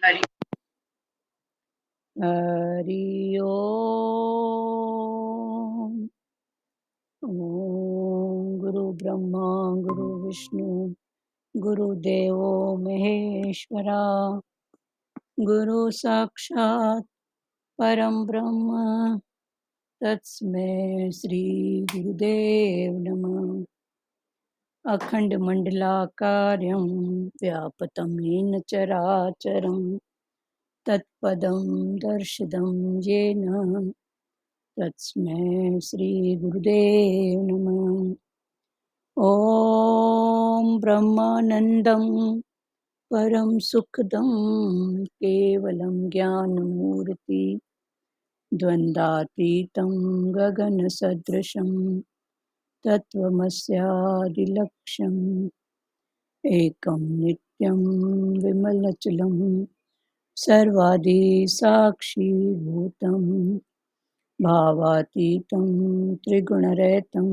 हरि हरि ओम। ओम गुरु ब्रह्मा गुरु विष्णु गुरुदेवो महेश्वरा गुरु साक्षात् परम ब्रह्म तस्मै श्री गुरुदेव नमः। अखंड मंडलाकारं व्यापतं येन चराचरं तत्पदं दर्शितं येन तस्मै श्री गुरुदेव नमः। ॐ ब्रह्मानन्दं परम सुखदं केवलं ज्ञानमूर्ति द्वन्द्वातीतं गगनसदृशं तत्त्वमस्यादिलक्ष्यम् एकं नित्यं विमलचलं सर्वादिसाक्षिभूतं भावातीतं त्रिगुणरहितं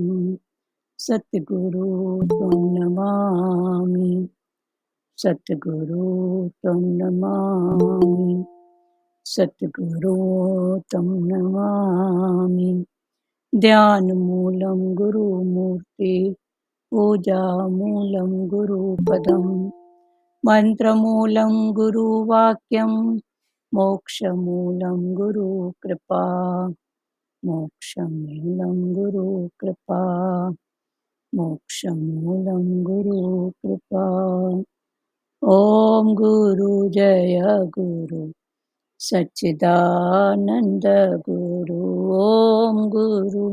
सद्गुरु त्वं नमामि। सद्गुरु त्वं नमामि। सद्गुरु त्वं नमामि। ध्यानमूलं गुरुमूर्ति पूजामूलं गुरुपदं मन्त्रमूलं गुरुवाक्यं मोक्षमूलं गुरुकृपा। मोक्षमूलं गुरुकृपा। मोक्षमूलं गुरुकृपा। ॐ गुरु जय गुरु सच्चिदानंद गुरु। ॐ गुरु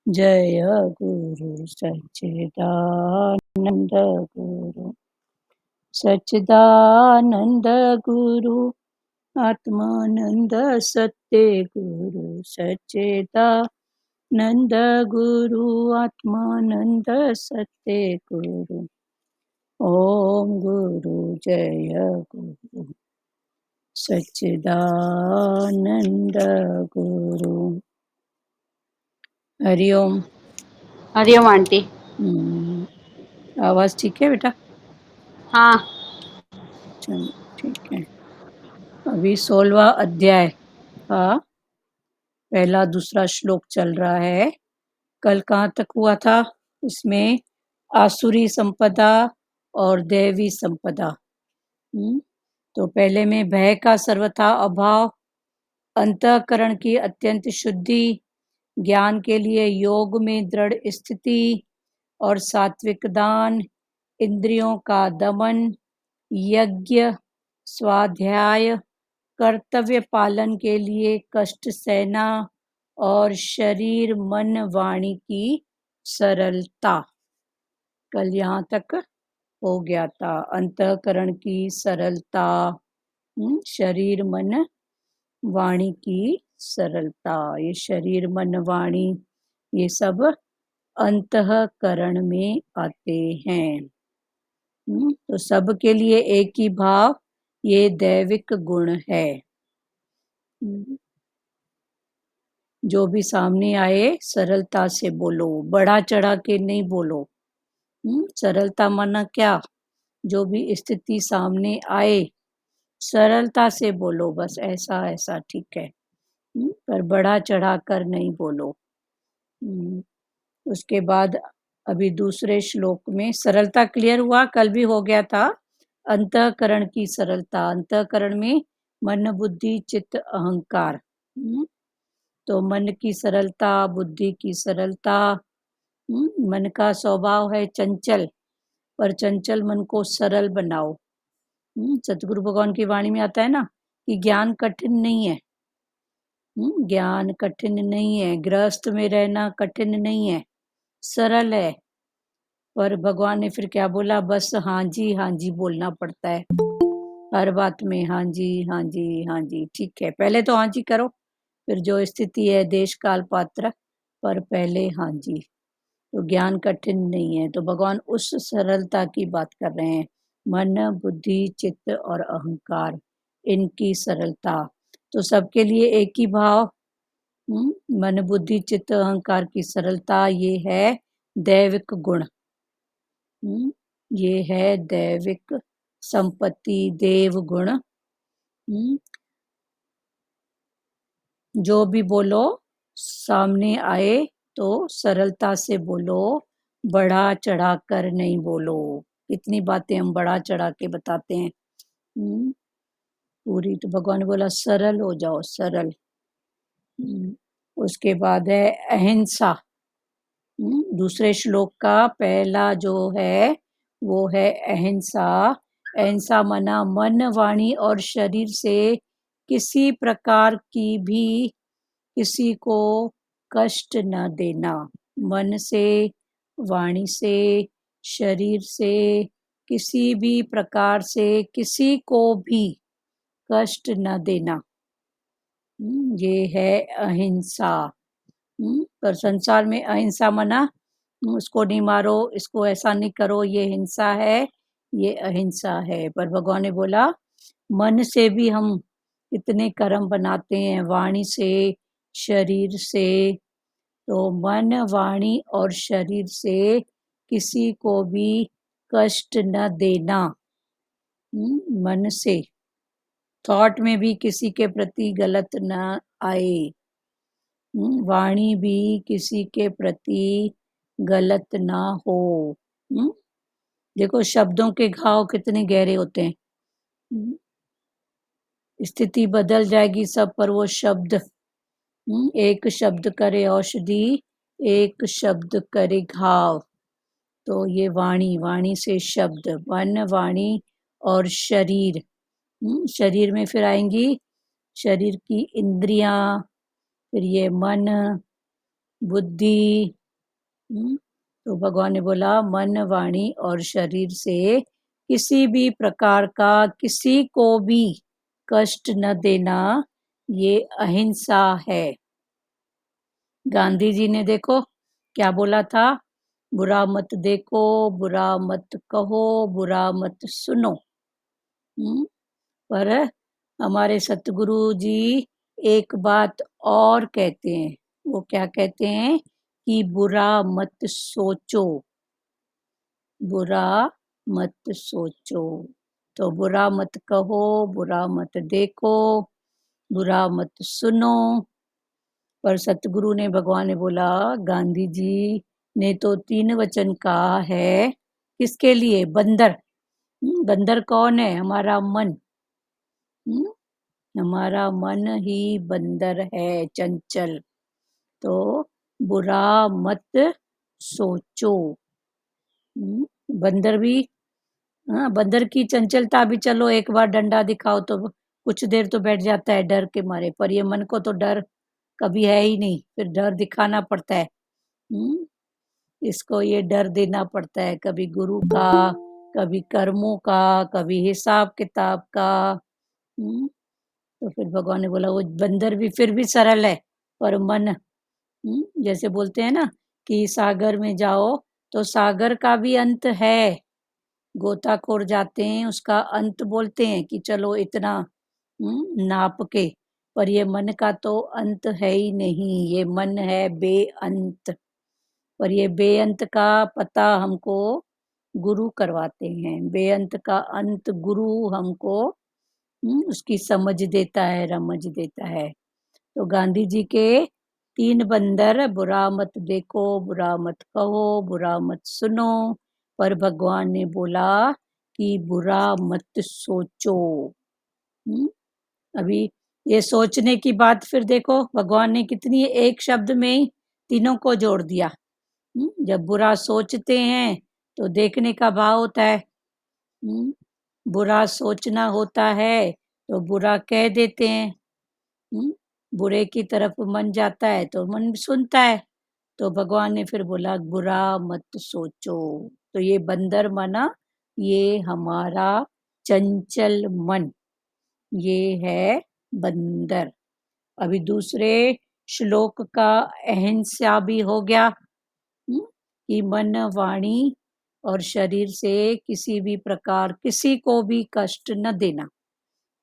जय गुरु सच्चिदानंद गुरु। सच्चिदानंद गुरु आत्मानंद सत्य गुरु सच्चिदानंद गुरु आत्मानंद सत्य गुरु। ओम गुरु जय गुरु सच्चिदानंद गुरु। हरिओम। हरिओम आंटी। आवाज ठीक है बेटा? हाँ। चलो ठीक है। अभी 16वां अध्याय का पहला दूसरा श्लोक चल रहा है। कल कहाँ तक हुआ था? इसमें आसुरी संपदा और दैवी संपदा। तो पहले में भय का सर्वथा अभाव, अंतःकरण की अत्यंत शुद्धि, ज्ञान के लिए योग में दृढ़ स्थिति और सात्विक दान, इंद्रियों का दमन, यज्ञ, स्वाध्याय, कर्तव्य पालन के लिए कष्ट सहना और शरीर मन वाणी की सरलता। कल यहाँ तक हो गया था। अंतःकरण की सरलता, शरीर मन वाणी की सरलता। ये शरीर मन वाणी ये सब अंतःकरण में आते हैं। तो सबके लिए एक ही भाव, ये दैविक गुण है। जो भी सामने आए सरलता से बोलो, बढ़ा चढ़ा के नहीं बोलो। सरलता माना क्या? जो भी स्थिति सामने आए सरलता से बोलो, बस ऐसा ऐसा ठीक है, पर बढ़ा चढ़ा कर नहीं बोलो। उसके बाद अभी दूसरे श्लोक में सरलता क्लियर हुआ, कल भी हो गया था। अंतःकरण की सरलता, अंतःकरण में मन बुद्धि चित्त अहंकार। तो मन की सरलता, बुद्धि की सरलता। मन का स्वभाव है चंचल, पर चंचल मन को सरल बनाओ। सतगुरु भगवान की वाणी में आता है ना कि ज्ञान कठिन नहीं है। ज्ञान कठिन नहीं है, गृहस्थ में रहना कठिन नहीं है, सरल है। पर भगवान ने फिर क्या बोला? बस हाँ जी बोलना पड़ता है हर बात में। हाँ जी ठीक है। पहले तो हाँ जी करो, फिर जो स्थिति है देश काल पात्र, पर पहले हाँ जी। तो ज्ञान कठिन नहीं है। तो भगवान उस सरलता की बात कर रहे हैं। मन बुद्धि चित्त और अहंकार, इनकी सरलता। तो सबके लिए एक ही भाव, मन बुद्धि चित्त अहंकार की सरलता, ये है दैविक गुण। ये है दैविक संपत्ति, देव गुण। जो भी बोलो सामने आए तो सरलता से बोलो, बढ़ा चढ़ा कर नहीं बोलो। इतनी बातें हम बढ़ा चढ़ा के बताते हैं। पूरी तो भगवान ने बोला सरल हो जाओ, सरल। उसके बाद है अहिंसा। दूसरे श्लोक का पहला जो है वो है अहिंसा। अहिंसा मना मन, वाणी और शरीर से किसी प्रकार की भी किसी को कष्ट न देना। मन से, वाणी से, शरीर से, किसी भी प्रकार से किसी को भी कष्ट न देना। ये है अहिंसा। पर संसार में अहिंसा मना उसको नहीं मारो, इसको ऐसा नहीं करो, ये हिंसा है, ये अहिंसा है। पर भगवान ने बोला मन से भी हम इतने कर्म बनाते हैं, वाणी से, शरीर से। तो मन, वाणी और शरीर से किसी को भी कष्ट न देना। मन से, थॉट में भी किसी के प्रति गलत न आए। वाणी भी किसी के प्रति गलत ना हो। देखो शब्दों के घाव कितने गहरे होते हैं। स्थिति बदल जाएगी सब, पर वो शब्द, एक शब्द करे औषधि, एक शब्द करे घाव। तो ये वाणी, वाणी से शब्द, मन, वाणी और शरीर। शरीर में फिर आएंगी शरीर की इंद्रियां, फिर ये मन, बुद्धि। तो भगवान ने बोला मन, वाणी और शरीर से किसी भी प्रकार का किसी को भी कष्ट न देना, ये अहिंसा है। गांधी जी ने देखो क्या बोला था, बुरा मत देखो, बुरा मत कहो, बुरा मत सुनो। पर हमारे सतगुरु जी एक बात और कहते हैं। वो क्या कहते हैं कि बुरा मत सोचो, बुरा मत सोचो। तो बुरा मत कहो, बुरा मत देखो, बुरा मत सुनो। पर सतगुरु ने, भगवान ने बोला, गांधी जी ने तो 3 वचन कहा है। किसके लिए? बंदर। बंदर कौन है? हमारा मन। हमारा मन ही बंदर है, चंचल। तो बुरा मत सोचो। बंदर भी, हाँ, बंदर की चंचलता भी चलो एक बार डंडा दिखाओ तो कुछ देर तो बैठ जाता है डर के मारे, पर ये मन को तो डर कभी है ही नहीं, फिर डर दिखाना पड़ता है। इसको ये डर देना पड़ता है, कभी गुरु का, कभी कर्मों का, कभी हिसाब किताब का। तो फिर भगवान ने बोला वो बंदर भी फिर भी सरल है, पर मन, जैसे बोलते हैं ना कि सागर में जाओ तो सागर का भी अंत है। गोताखोर जाते हैं, उसका अंत बोलते हैं कि चलो इतना नाप के, पर ये मन का तो अंत है ही नहीं। ये मन है बेअंत, पर ये बेअंत का पता हमको गुरु करवाते हैं। बेअंत का अंत गुरु हमको उसकी समझ देता है, रमझ देता है। तो गांधी जी के 3 बंदर, बुरा मत देखो, बुरा मत कहो, बुरा मत सुनो। पर भगवान ने बोला कि बुरा मत सोचो। अभी ये सोचने की बात फिर देखो भगवान ने कितनी, एक शब्द में ही तीनों को जोड़ दिया। जब बुरा सोचते हैं तो देखने का भाव होता है। बुरा सोचना होता है तो बुरा कह देते हैं। बुरे की तरफ मन जाता है तो मन सुनता है। तो भगवान ने फिर बोला बुरा मत सोचो। तो ये बंदर माना ये हमारा चंचल मन, ये है बंदर। अभी दूसरे श्लोक का अहिंसा भी हो गया, कि मन, वाणी और शरीर से किसी भी प्रकार किसी को भी कष्ट न देना।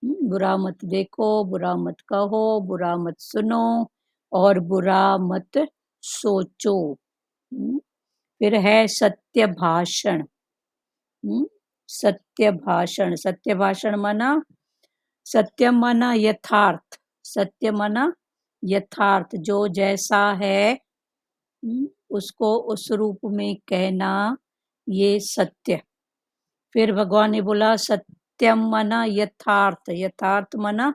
बुरा मत देखो, बुरा मत कहो, बुरा मत सुनो और बुरा मत सोचो। फिर है सत्य भाषण। सत्य भाषण। सत्य भाषण माना सत्यम माना यथार्थ, सत्य माना यथार्थ, जो जैसा है उसको उस रूप में कहना, ये सत्य। फिर भगवान ने बोला सत्यम माना यथार्थ, यथार्थ माना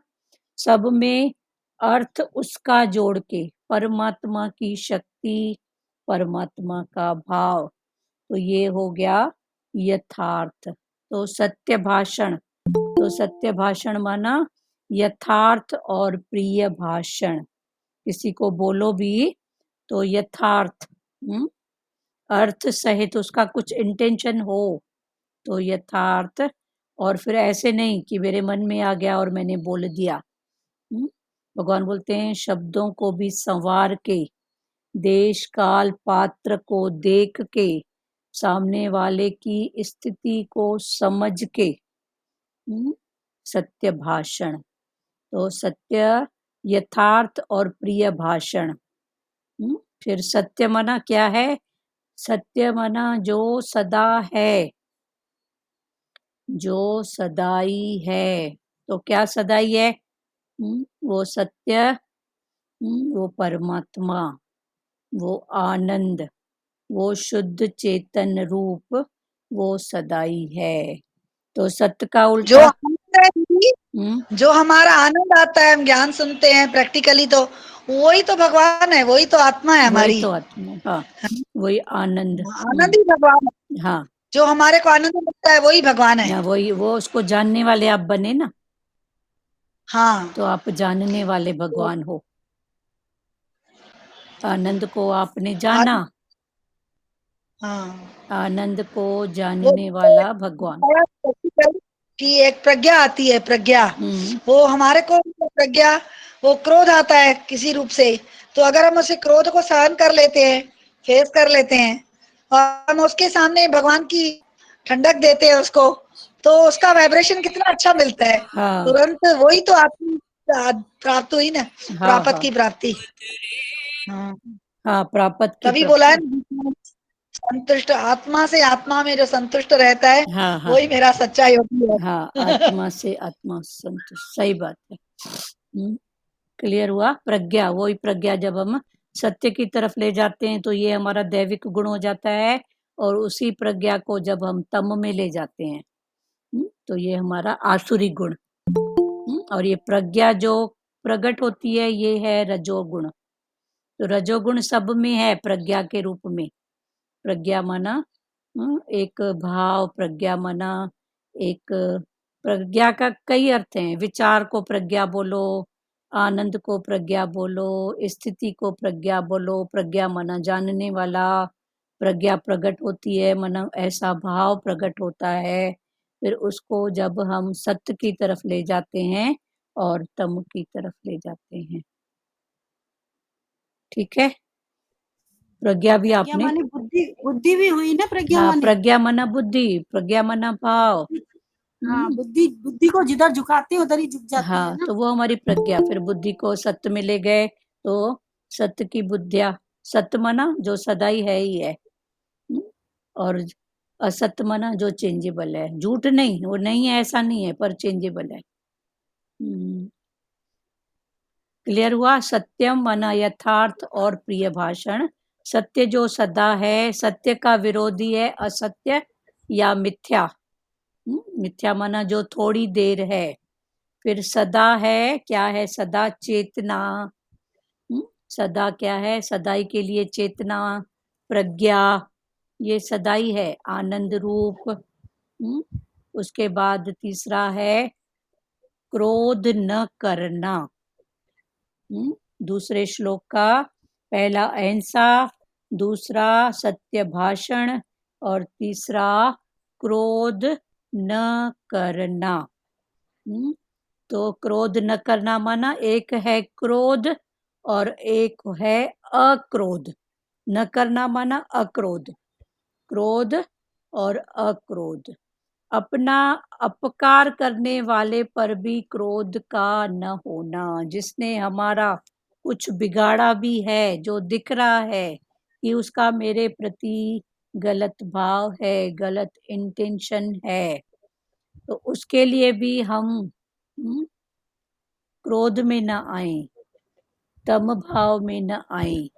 सब में अर्थ उसका जोड़ के, परमात्मा की शक्ति, परमात्मा का भाव, तो ये हो गया यथार्थ। तो सत्य भाषण, तो सत्य भाषण माना यथार्थ और प्रिय भाषण। किसी को बोलो भी तो यथार्थ, अर्थ सहित उसका कुछ इंटेंशन हो तो यथार्थ, और फिर ऐसे नहीं कि मेरे मन में आ गया और मैंने बोल दिया। भगवान बोलते हैं शब्दों को भी संवार के, देश काल पात्र को देख के, सामने वाले की स्थिति को समझ के, सत्य भाषण। तो सत्य, यथार्थ और प्रिय भाषण। फिर सत्य माना क्या है? सत्य माना जो सदा है, जो सदाई है। तो क्या सदाई है? वो सत्य, वो परमात्मा, वो आनंद, वो शुद्ध चेतन रूप, वो सदाई है। तो सत्य का जो उल्टा, आनंद है दीदी, जो हमारा आनंद आता है, हम ज्ञान सुनते हैं प्रैक्टिकली, तो वही तो भगवान है, वही तो आत्मा है वही हमारी। तो आत्मा, हाँ, वही आनंद। आनंद ही भगवान है, हाँ, जो हमारे को आनंद मिलता है वही भगवान है। वही, वो उसको जानने वाले आप बने ना, हाँ, तो आप जानने वाले भगवान हो। आनंद को आपने जाना, हाँ, आनंद को वो जानने वाला भगवान। कि एक प्रज्ञा आती है, प्रज्ञा, हम्म, वो हमारे को प्रज्ञा, वो क्रोध आता है किसी रूप से, तो अगर हम उसे क्रोध को सहन कर लेते हैं, फेस कर लेते हैं, और हम उसके सामने भगवान की ठंडक देते हैं उसको, तो उसका वाइब्रेशन कितना अच्छा मिलता है। हाँ, तुरंत वही तो आत्मा प्राप्त हुई ना, हाँ, प्राप्त हाँ, की प्राप्ति। हाँ, हाँ, प्राप्त की तभी बोला है प्राप्ति। ना, संतुष्ट आत्मा से, आत्मा में जो संतुष्ट रहता है हाँ, हाँ, वही मेरा सच्चा योगी है। हाँ, आत्मा से आत्मा संतुष्ट, सही बात है। क्लियर हुआ? प्रज्ञा, वही प्रज्ञा जब हम सत्य की तरफ ले जाते हैं तो ये हमारा दैविक गुण हो जाता है, और उसी प्रज्ञा को जब हम तम में ले जाते हैं तो ये हमारा आसुरी गुण। और ये प्रज्ञा जो प्रकट होती है ये है रजोगुण। तो रजोगुण सब में है प्रज्ञा के रूप में। प्रज्ञा माना एक भाव, प्रज्ञा माना एक, प्रज्ञा का कई अर्थ हैं। विचार को प्रज्ञा बोलो, आनंद को प्रज्ञा बोलो, स्थिति को प्रज्ञा बोलो। प्रज्ञा माना जानने वाला, प्रज्ञा प्रकट होती है माना ऐसा भाव प्रकट होता है, फिर उसको जब हम सत्य की तरफ ले जाते हैं और तम की तरफ ले जाते हैं। ठीक है, प्रज्ञा भी प्रज्ञा आपने, माने बुद्धि, बुद्धि भी हुई ना प्रज्ञा हाँ, माने। प्रज्ञा मना बुद्धि, प्रज्ञा मना भाव। हाँ, बुद्धि, बुद्धि को जिधर झुकाते उधर ही झुक जाती है हाँ, ना। तो वो हमारी प्रज्ञा। फिर बुद्धि को सत्य में ले गए तो सत्य की बुद्धिया, सत्य मना जो सदाई है ही है, और असत्य मना जो चेंजेबल है, झूठ नहीं, वो नहीं है ऐसा नहीं है, पर चेंजेबल है। क्लियर हुआ? सत्यम मना यथार्थ और प्रिय भाषण। सत्य जो सदा है, सत्य का विरोधी है असत्य या मिथ्या। मिथ्या माना जो थोड़ी देर है। फिर सदा है, क्या है? सदा चेतना। सदा क्या है? सदाई के लिए चेतना, प्रज्ञा, ये सदाई है, आनंद रूप। उसके बाद तीसरा है क्रोध न करना। दूसरे श्लोक का पहला अहिंसा, दूसरा सत्य भाषण, और तीसरा क्रोध न करना। तो क्रोध न करना माना एक है क्रोध और एक है अक्रोध। न करना माना अक्रोध, क्रोध और अक्रोध। अपना अपकार करने वाले पर भी क्रोध का न होना। जिसने हमारा कुछ बिगाड़ा भी है, जो दिख रहा है कि उसका मेरे प्रति गलत भाव है, गलत इंटेंशन है, तो उसके लिए भी हम क्रोध में न आए, तम भाव में न आए।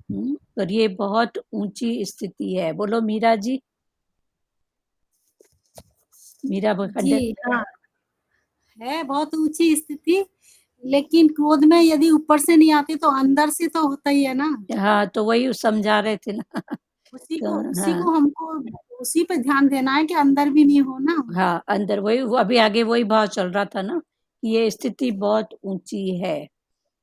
पर ये बहुत ऊंची स्थिति है। बोलो मीरा जी। मीरा जी हाँ, है बहुत ऊंची स्थिति, लेकिन क्रोध में यदि ऊपर से नहीं आती तो अंदर से तो होता ही है ना। हाँ, तो वही समझा रहे थे ना। उसी तो उसी हाँ को हमको उसी पे ध्यान देना है कि अंदर भी नहीं हो ना। हाँ, अंदर वही वो अभी आगे वही भाव चल रहा था ना कि ये स्थिति बहुत ऊंची है।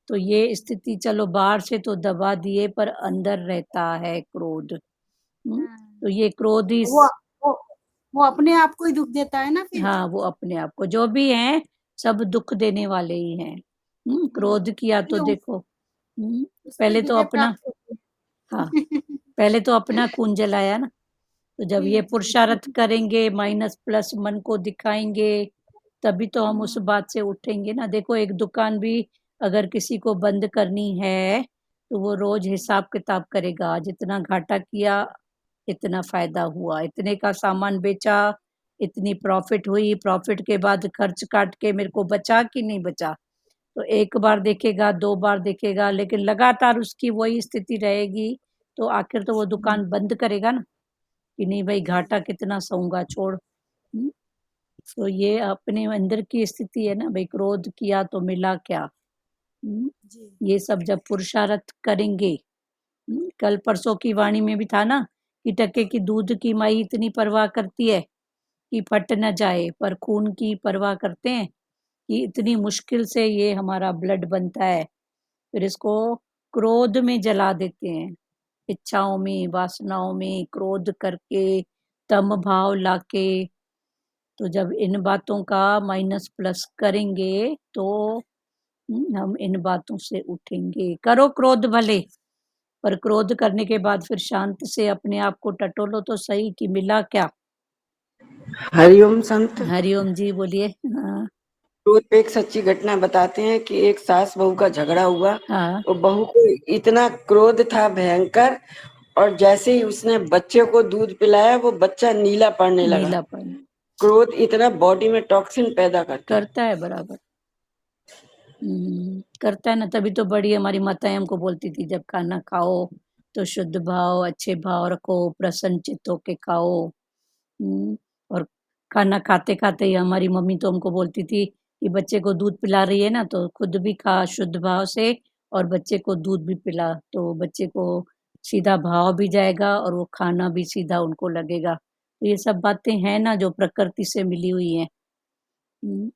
तो ये स्थिति चलो बाहर से तो दबा दिए, पर अंदर रहता है क्रोध। तो ये क्रोध ही वो वो वो अपने आप को ही दुख देता है ना फिर। हाँ, वो अपने आप को जो भी हैं सब दुख देने वाले ही हैं। क्रोध किया तो ये देखो, उसको ही पहले तो विजय अपना प्राप्त होती हाँ, है। पहले तो अपना खून जलाया ना। तो जब जी ये जी पुरुषार्थ करेंगे, माइनस प्लस मन को दिखाएंगे, तभी तो हम उस बात से उठेंगे ना। देखो एक दुकान भी अगर किसी को बंद करनी है तो वो रोज हिसाब किताब करेगा, जितना घाटा किया इतना फायदा हुआ, इतने का सामान बेचा इतनी प्रॉफिट हुई, प्रॉफिट के बाद खर्च काट के मेरे को बचा कि नहीं बचा। तो एक बार देखेगा, दो बार देखेगा, लेकिन लगातार उसकी वही स्थिति रहेगी तो आखिर तो वो दुकान बंद करेगा ना कि नहीं भाई घाटा कितना सहूंगा, छोड़। तो ये अपने अंदर की स्थिति है ना भाई, क्रोध किया तो मिला क्या। जी ये सब जब पुरुषार्थ करेंगे, कल परसों की वाणी में भी था ना कि टके की दूध की माई इतनी परवाह करती है कि फट न जाए, पर खून की परवाह करते हैं कि इतनी मुश्किल से ये हमारा ब्लड बनता है, फिर इसको क्रोध में जला देते हैं, इच्छाओं में, वासनाओं में क्रोध करके, तम भाव लाके। तो जब इन बातों का माइनस प्लस करेंगे तो हम इन बातों से उठेंगे। करो क्रोध भले, पर क्रोध करने के बाद फिर शांत से अपने आप को टटोलो तो सही कि मिला क्या। हरिओम संत। हरिओम जी बोलिए। हाँ क्रोध पे एक सच्ची घटना बताते हैं कि एक सास बहू का झगड़ा हुआ हाँ, और बहू को इतना क्रोध था भयंकर, और जैसे ही उसने बच्चे को दूध पिलाया वो बच्चा नीला पड़ने लगा। नीलापन क्रोध इतना बॉडी में टॉक्सिन पैदा करता है। करता है बराबर। करता है ना, तभी तो बड़ी हमारी माताएं हमको बोलती थी जब खाना खाओ तो शुद्ध भाव, अच्छे भाव रखो, प्रसन्न चित्त होके खाओ। और खाना खाते खाते ही हमारी मम्मी तो हमको बोलती थी कि बच्चे को दूध पिला रही है ना तो खुद भी खा शुद्ध भाव से, और बच्चे को दूध भी पिला, तो बच्चे को सीधा भाव भी जाएगा और वो खाना भी सीधा उनको लगेगा। तो ये सब बातें हैं ना जो प्रकृति से मिली हुई हैं। हम्म,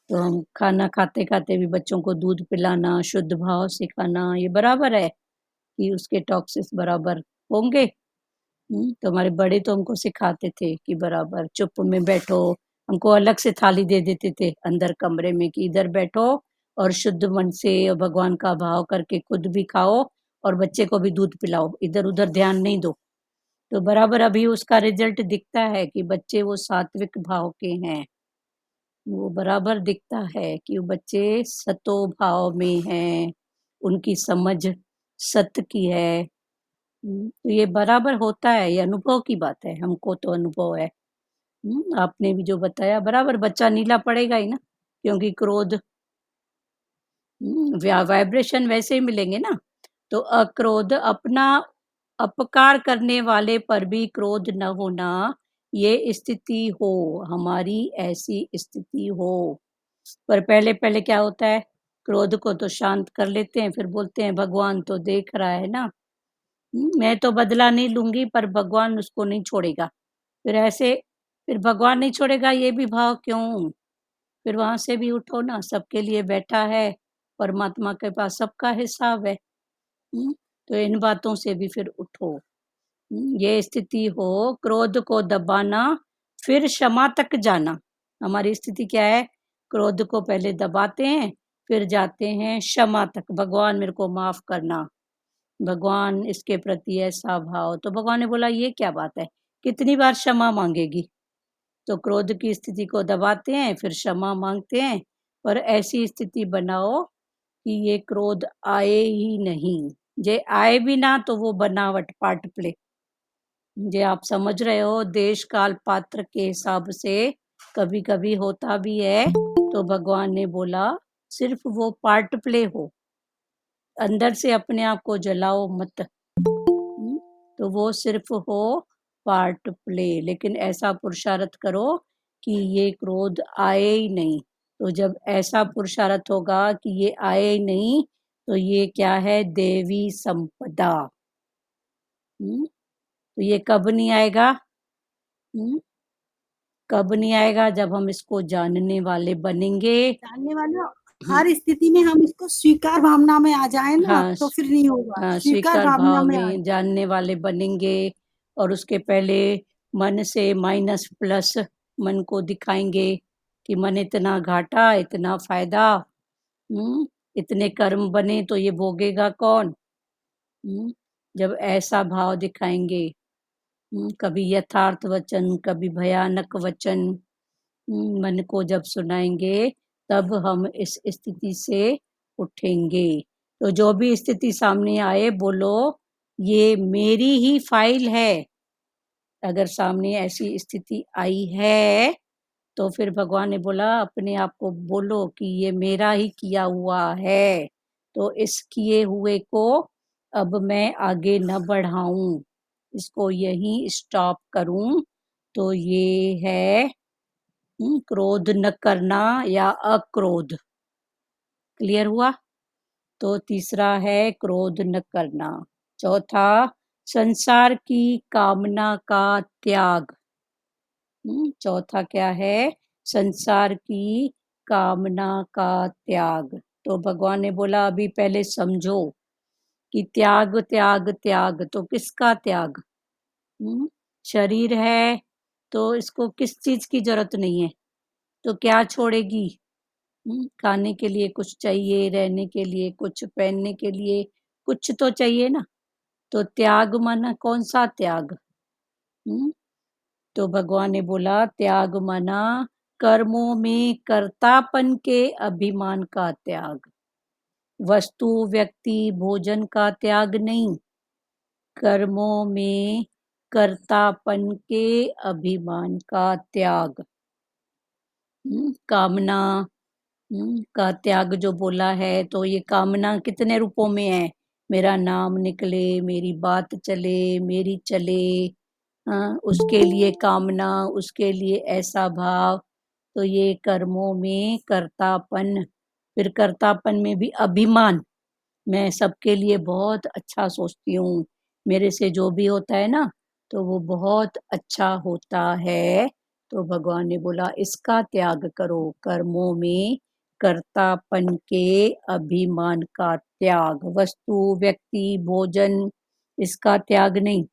तो हम खाना खाते खाते भी बच्चों को दूध पिलाना, शुद्ध भाव से खाना, ये बराबर है कि उसके टॉक्सिस बराबर होंगे। तो हमारे बड़े तो हमको सिखाते थे कि बराबर चुप में बैठो, हमको अलग से थाली दे देते थे अंदर कमरे में कि इधर बैठो और शुद्ध मन से और भगवान का भाव करके खुद भी खाओ और बच्चे को भी दूध पिलाओ, इधर उधर ध्यान नहीं दो। तो बराबर अभी उसका रिजल्ट दिखता है कि बच्चे वो सात्विक भाव के हैं, वो बराबर दिखता है कि वो बच्चे सतो भाव में हैं, उनकी समझ सत्य की है। तो ये बराबर होता है, ये अनुभव की बात है, हमको तो अनुभव है। आपने भी जो बताया बराबर, बच्चा नीला पड़ेगा ही ना, क्योंकि क्रोध वाइब्रेशन वैसे ही मिलेंगे ना। तो अक्रोध, अपना अपकार करने वाले पर भी क्रोध न होना, ये स्थिति हो, हमारी ऐसी स्थिति हो। पर पहले पहले क्या होता है, क्रोध को तो शांत कर लेते हैं, फिर बोलते हैं भगवान तो देख रहा है ना, मैं तो बदला नहीं लूंगी पर भगवान उसको नहीं छोड़ेगा। फिर ऐसे, फिर भगवान नहीं छोड़ेगा ये भी भाव क्यों, फिर वहां से भी उठो ना, सबके लिए बैठा है, परमात्मा के पास सबका हिसाब है। तो इन बातों से भी फिर उठो। ये स्थिति हो, क्रोध को दबाना फिर क्षमा तक जाना। हमारी स्थिति क्या है, क्रोध को पहले दबाते हैं फिर जाते हैं क्षमा तक, भगवान मेरे को माफ करना, भगवान इसके प्रति ऐसा भाव। तो भगवान ने बोला ये क्या बात है, कितनी बार क्षमा मांगेगी। तो क्रोध की स्थिति को दबाते हैं फिर क्षमा मांगते हैं, पर ऐसी स्थिति बनाओ कि ये क्रोध आए ही नहीं, जे आए भी ना तो वो बनावट पार्ट प्ले। ये आप समझ रहे हो, देश काल पात्र के हिसाब से कभी कभी होता भी है। तो भगवान ने बोला सिर्फ वो पार्ट प्ले हो, अंदर से अपने आप को जलाओ मत। तो वो सिर्फ हो पार्ट प्ले, लेकिन ऐसा पुरुषार्थ करो कि ये क्रोध आए ही नहीं। तो जब ऐसा पुरुषार्थ होगा कि ये आए ही नहीं, तो ये क्या है? देवी संपदा। तो ये कब नहीं आएगा? कब नहीं आएगा? जब हम इसको जानने वाले बनेंगे। जानने वाले हर स्थिति में हम इसको स्वीकार भावना में आ जाए ना, हाँ, तो फिर नहीं होगा। हाँ, स्वीकार स्वीकार भावना भाव में आ में जानने वाले बनेंगे। और उसके पहले मन से माइनस प्लस मन को दिखाएंगे कि मन इतना घाटा, इतना फायदा, इतने कर्म बने तो ये भोगेगा कौन? जब ऐसा भाव दिखाएंगे, कभी यथार्थ वचन, कभी भयानक वचन मन को जब सुनाएंगे, तब हम इस स्थिति से उठेंगे। तो जो भी स्थिति सामने आए, बोलो ये मेरी ही फाइल है। अगर सामने ऐसी स्थिति आई है, तो फिर भगवान ने बोला अपने आप को बोलो कि ये मेरा ही किया हुआ है। तो इस किए हुए को अब मैं आगे न बढ़ाऊं, इसको यहीं स्टॉप करूं। तो ये है क्रोध न करना या अक्रोध। क्लियर हुआ? तो तीसरा है क्रोध न करना। चौथा, संसार की कामना का त्याग। चौथा क्या है? संसार की कामना का त्याग। तो भगवान ने बोला अभी पहले समझो कि त्याग त्याग त्याग, तो किसका त्याग? शरीर है तो इसको किस चीज की जरूरत नहीं है, तो क्या छोड़ेगी? खाने के लिए कुछ चाहिए, रहने के लिए कुछ, पहनने के लिए कुछ तो चाहिए ना। तो त्याग माना कौन सा त्याग? तो भगवान ने बोला त्याग माना कर्मों में कर्तापन के अभिमान का त्याग, वस्तु व्यक्ति भोजन का त्याग नहीं, कर्मों में कर्तापन के अभिमान का त्याग। कामना का त्याग जो बोला है, तो ये कामना कितने रूपों में है? मेरा नाम निकले, मेरी बात चले, मेरी चले, उसके लिए कामना, उसके लिए ऐसा भाव। तो ये कर्मों में कर्तापन, फिर कर्तापन में भी अभिमान। मैं सबके लिए बहुत अच्छा सोचती हूँ, मेरे से जो भी होता है ना, तो वो बहुत अच्छा होता है। तो भगवान ने बोला इसका त्याग करो, कर्मों में कर्तापन के अभिमान का त्याग, वस्तु व्यक्ति भोजन इसका त्याग नहीं।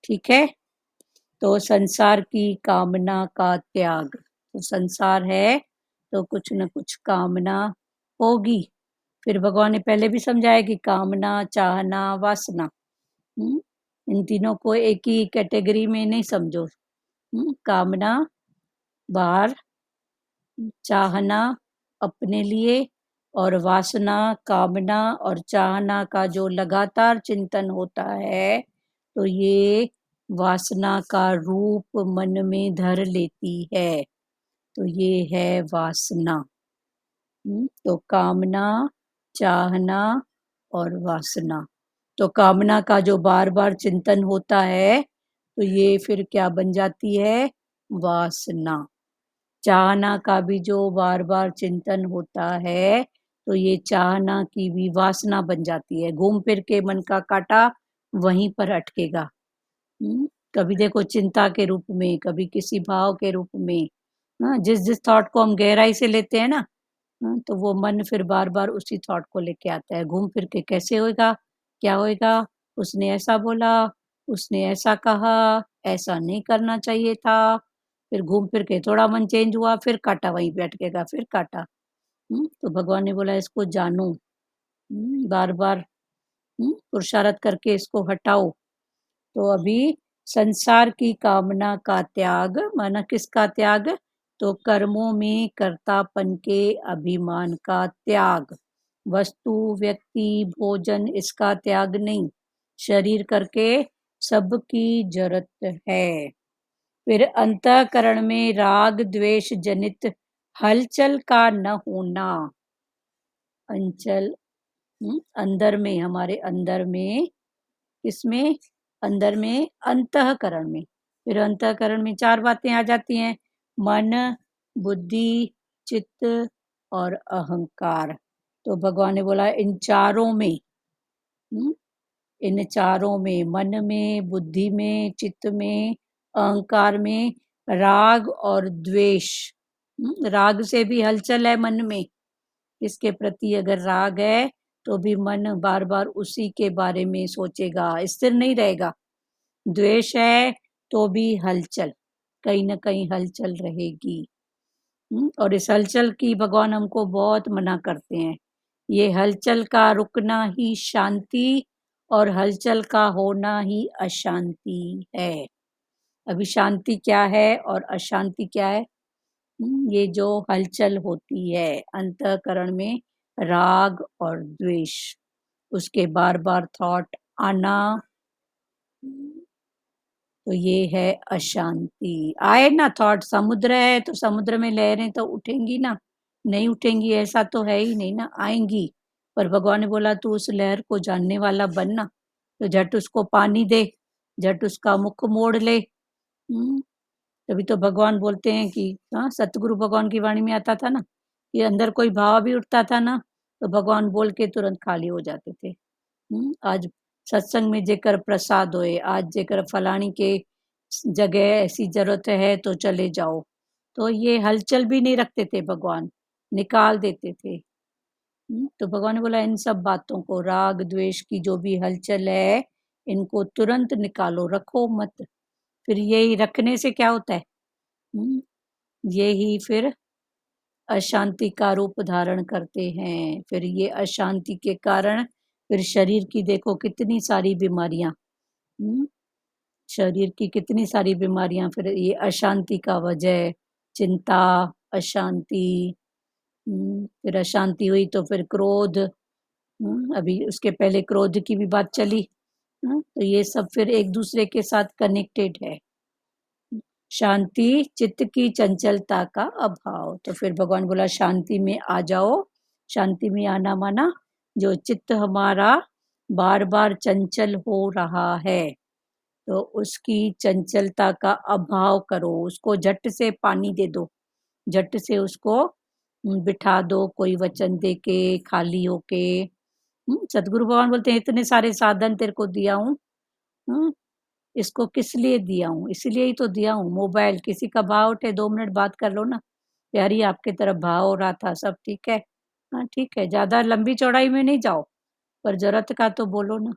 ठीक है? तो संसार की कामना का त्याग। तो संसार है तो कुछ न कुछ कामना होगी। फिर भगवान ने पहले भी समझाया कि कामना, चाहना, वासना, इन तीनों को एक ही कैटेगरी में नहीं समझो। कामना बाहर, चाहना अपने लिए, और वासना कामना और चाहना का जो लगातार चिंतन होता है, तो ये वासना का रूप मन में धर लेती है। तो ये है वासना। तो कामना, चाहना और वासना। तो कामना का जो बार बार चिंतन होता है, तो ये फिर क्या बन जाती है? वासना। चाहना का भी जो बार बार चिंतन होता है, तो ये चाहना की भी वासना बन जाती है। घूम फिर के मन का कांटा वहीं पर अटकेगा। कभी देखो चिंता के रूप में, कभी किसी भाव के रूप में। जिस जिस थॉट को हम गहराई से लेते हैं ना, तो वो मन फिर बार बार उसी थॉट को लेके आता है। घूम फिर के कैसे होएगा, क्या होएगा, उसने ऐसा बोला, उसने ऐसा कहा, ऐसा नहीं करना चाहिए था। फिर घूम फिर के थोड़ा मन चेंज हुआ, फिर काटा वहीं पे अटकेगा, फिर काटा। तो भगवान ने बोला इसको जानो, बार बार पुरुषार्थ करके इसको हटाओ। तो अभी संसार की कामना का त्याग माना किसका त्याग? तो कर्मों में कर्तापन के अभिमान का त्याग, वस्तु व्यक्ति भोजन इसका त्याग नहीं, शरीर करके सबकी जरूरत है। फिर अंतःकरण में राग द्वेष जनित हलचल का न होना। अंचल अंदर में, हमारे अंदर में, इसमें अंदर में अंतःकरण में। फिर अंतःकरण में 4 बातें आ जाती हैं, मन, बुद्धि, चित्त और अहंकार। तो भगवान ने बोला इन चारों में, इन चारों में, मन में, बुद्धि में, चित्त में, अहंकार में राग और द्वेष। राग से भी हलचल है मन में, इसके प्रति अगर राग है तो भी मन बार बार उसी के बारे में सोचेगा, स्थिर नहीं रहेगा। द्वेष है तो भी हलचल, कहीं ना कहीं हलचल रहेगी। और इस हलचल की भगवान हमको बहुत मना करते हैं। ये हलचल का रुकना ही शांति और हलचल का होना ही अशांति है। अभी शांति क्या है और अशांति क्या है? ये जो हलचल होती है अंतःकरण में, राग और द्वेष, उसके बार बार थॉट आना, तो ये है अशांति। आए ना थॉट, समुद्र है तो समुद्र में लहरें तो उठेंगी ना, नहीं उठेंगी ऐसा तो है ही नहीं ना, आएंगी। पर भगवान ने बोला तू उस लहर को जानने वाला बनना, तो झट उसको पानी दे, झट उसका मुख मोड़ ले। तभी तो भगवान बोलते हैं कि हाँ, सतगुरु भगवान की वाणी में आता था ना, ये अंदर कोई भाव भी उठता था ना तो भगवान बोल के तुरंत खाली हो जाते थे। आज सत्संग में जेकर प्रसाद होए, आज जेकर फलानी के जगह ऐसी जरूरत है तो चले जाओ, तो ये हलचल भी नहीं रखते थे भगवान, निकाल देते थे। तो भगवान ने बोला इन सब बातों को, राग द्वेष की जो भी हलचल है, इनको तुरंत निकालो, रखो मत। फिर यही रखने से क्या होता है? यही फिर अशांति का रूप धारण करते हैं। फिर ये अशांति के कारण फिर शरीर की देखो कितनी सारी बीमारियां, शरीर की कितनी सारी बीमारियां, फिर ये अशांति का वजह, चिंता, अशांति। फिर अशांति हुई तो फिर क्रोध, अभी उसके पहले क्रोध की भी बात चली। तो ये सब फिर एक दूसरे के साथ कनेक्टेड है। शांति चित्त की चंचलता का अभाव, तो फिर भगवान बोला शांति में आ जाओ। शांति में आना माना जो चित्त हमारा बार बार चंचल हो रहा है, तो उसकी चंचलता का अभाव करो, उसको झट से पानी दे दो, झट से उसको बिठा दो कोई वचन दे के, खाली होके। सतगुरु भगवान बोलते हैं इतने सारे साधन तेरे को दिया हूँ, इसको किस लिए दिया हूँ? इसलिए ही तो दिया हूँ। मोबाइल, किसी का भाव उठे 2 मिनट बात कर लो ना, प्यारी आपके तरफ भाव हो रहा था, सब ठीक है? हाँ ठीक है, ज्यादा लंबी चौड़ाई में नहीं जाओ, पर जरूरत का तो बोलो ना।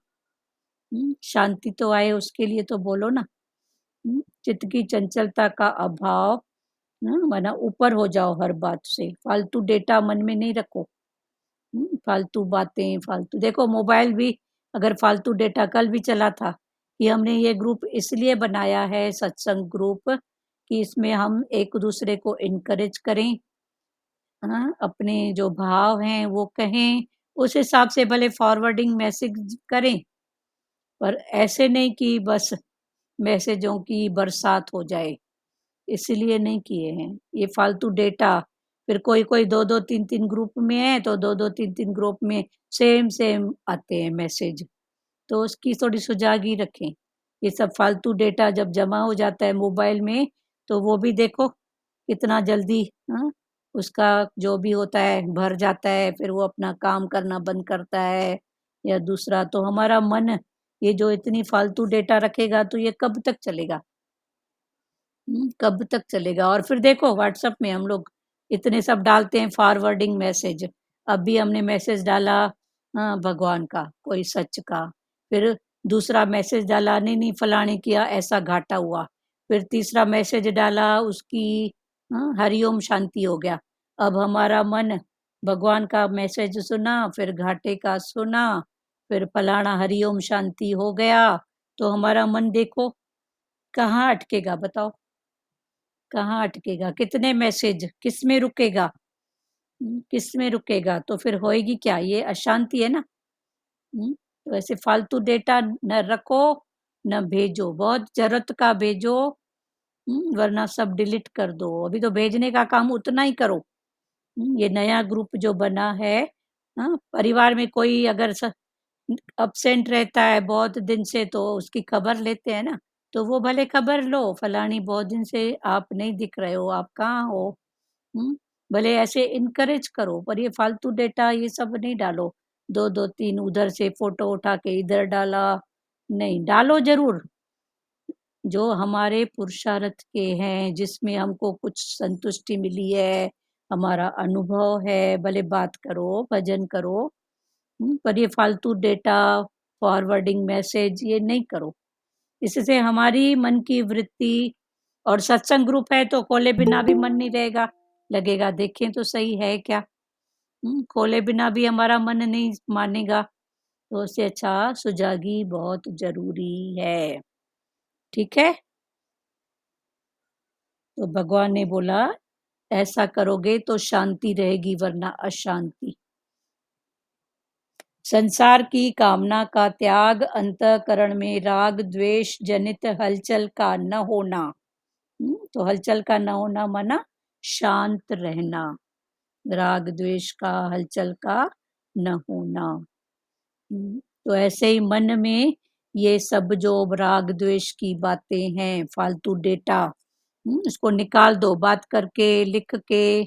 शांति तो आए उसके लिए तो बोलो ना। चित्त की चंचलता का अभाव, वरना ऊपर हो जाओ हर बात से, फालतू डेटा मन में नहीं रखो। फालतू बातें, फालतू देखो मोबाइल भी अगर फालतू डेटा, कल भी चला था कि हमने ये ग्रुप इसलिए बनाया है सत्संग ग्रुप कि इसमें हम एक दूसरे को इनकरेज करें, अपने जो भाव हैं वो कहें, उस हिसाब से भले फॉरवर्डिंग मैसेज करें, पर ऐसे नहीं कि बस मैसेजों की बरसात हो जाए, इसलिए नहीं किए हैं ये फालतू डेटा। फिर कोई कोई 2-2 3-3 ग्रुप में है तो 2-2 3-3 ग्रुप में सेम आते हैं मैसेज, तो उसकी थोड़ी सुजागी रखें। ये सब फालतू डेटा जब जमा हो जाता है मोबाइल में तो वो भी देखो कितना जल्दी उसका जो भी होता है भर जाता है, फिर वो अपना काम करना बंद करता है। या दूसरा तो हमारा मन, ये जो इतनी फालतू डेटा रखेगा तो ये कब तक चलेगा? कब तक चलेगा? और फिर देखो व्हाट्सएप में हम लोग इतने सब डालते हैं फॉरवर्डिंग मैसेज। अभी हमने मैसेज डाला भगवान का, कोई सच का, फिर दूसरा मैसेज डाला नहीं फलाने किया ऐसा घाटा हुआ, फिर तीसरा मैसेज डाला उसकी हरिओम शांति हो गया। अब हमारा मन भगवान का मैसेज सुना, फिर घाटे का सुना, फिर फलाना हरिओम शांति हो गया, तो हमारा मन देखो कहाँ अटकेगा? बताओ कहाँ अटकेगा? कितने मैसेज, किस में रुकेगा? किस में रुकेगा? तो फिर होएगी क्या? ये अशांति है ना। तो ऐसे फालतू डेटा न रखो न भेजो, बहुत जरूरत का भेजो, वरना सब डिलीट कर दो। अभी तो भेजने का काम उतना ही करो। ये नया ग्रुप जो बना है, परिवार में कोई अगर अब्सेंट रहता है बहुत दिन से तो उसकी खबर लेते हैं ना, तो वो भले खबर लो, फलानी बहुत दिन से आप नहीं दिख रहे हो, आप कहाँ हो। भले ऐसे इनकरेज करो, पर ये फालतू डेटा ये सब नहीं डालो। 2-2-3 उधर से फोटो उठा के इधर डाला, नहीं डालो जरूर। जो हमारे पुरुषार्थ के हैं, जिसमें हमको कुछ संतुष्टि मिली है, हमारा अनुभव है, भले बात करो, भजन करो, पर ये फालतू डेटा, फॉरवर्डिंग मैसेज ये नहीं करो। इससे हमारी मन की वृत्ति, और सत्संग ग्रुप है तो खोले बिना भी मन नहीं रहेगा, लगेगा देखें तो सही है क्या। खोले बिना भी हमारा मन नहीं मानेगा, तो उससे अच्छा सुजागी बहुत जरूरी है। ठीक है, तो भगवान ने बोला ऐसा करोगे तो शांति रहेगी, वरना अशांति। संसार की कामना का त्याग, अंतःकरण में राग द्वेष जनित हलचल का न होना। तो हलचल का न होना माना शांत रहना, राग द्वेष का, हलचल का न होना। तो ऐसे ही मन में ये सब जो राग द्वेष की बातें हैं, फालतू डेटा, इसको निकाल दो। बात करके, लिख के,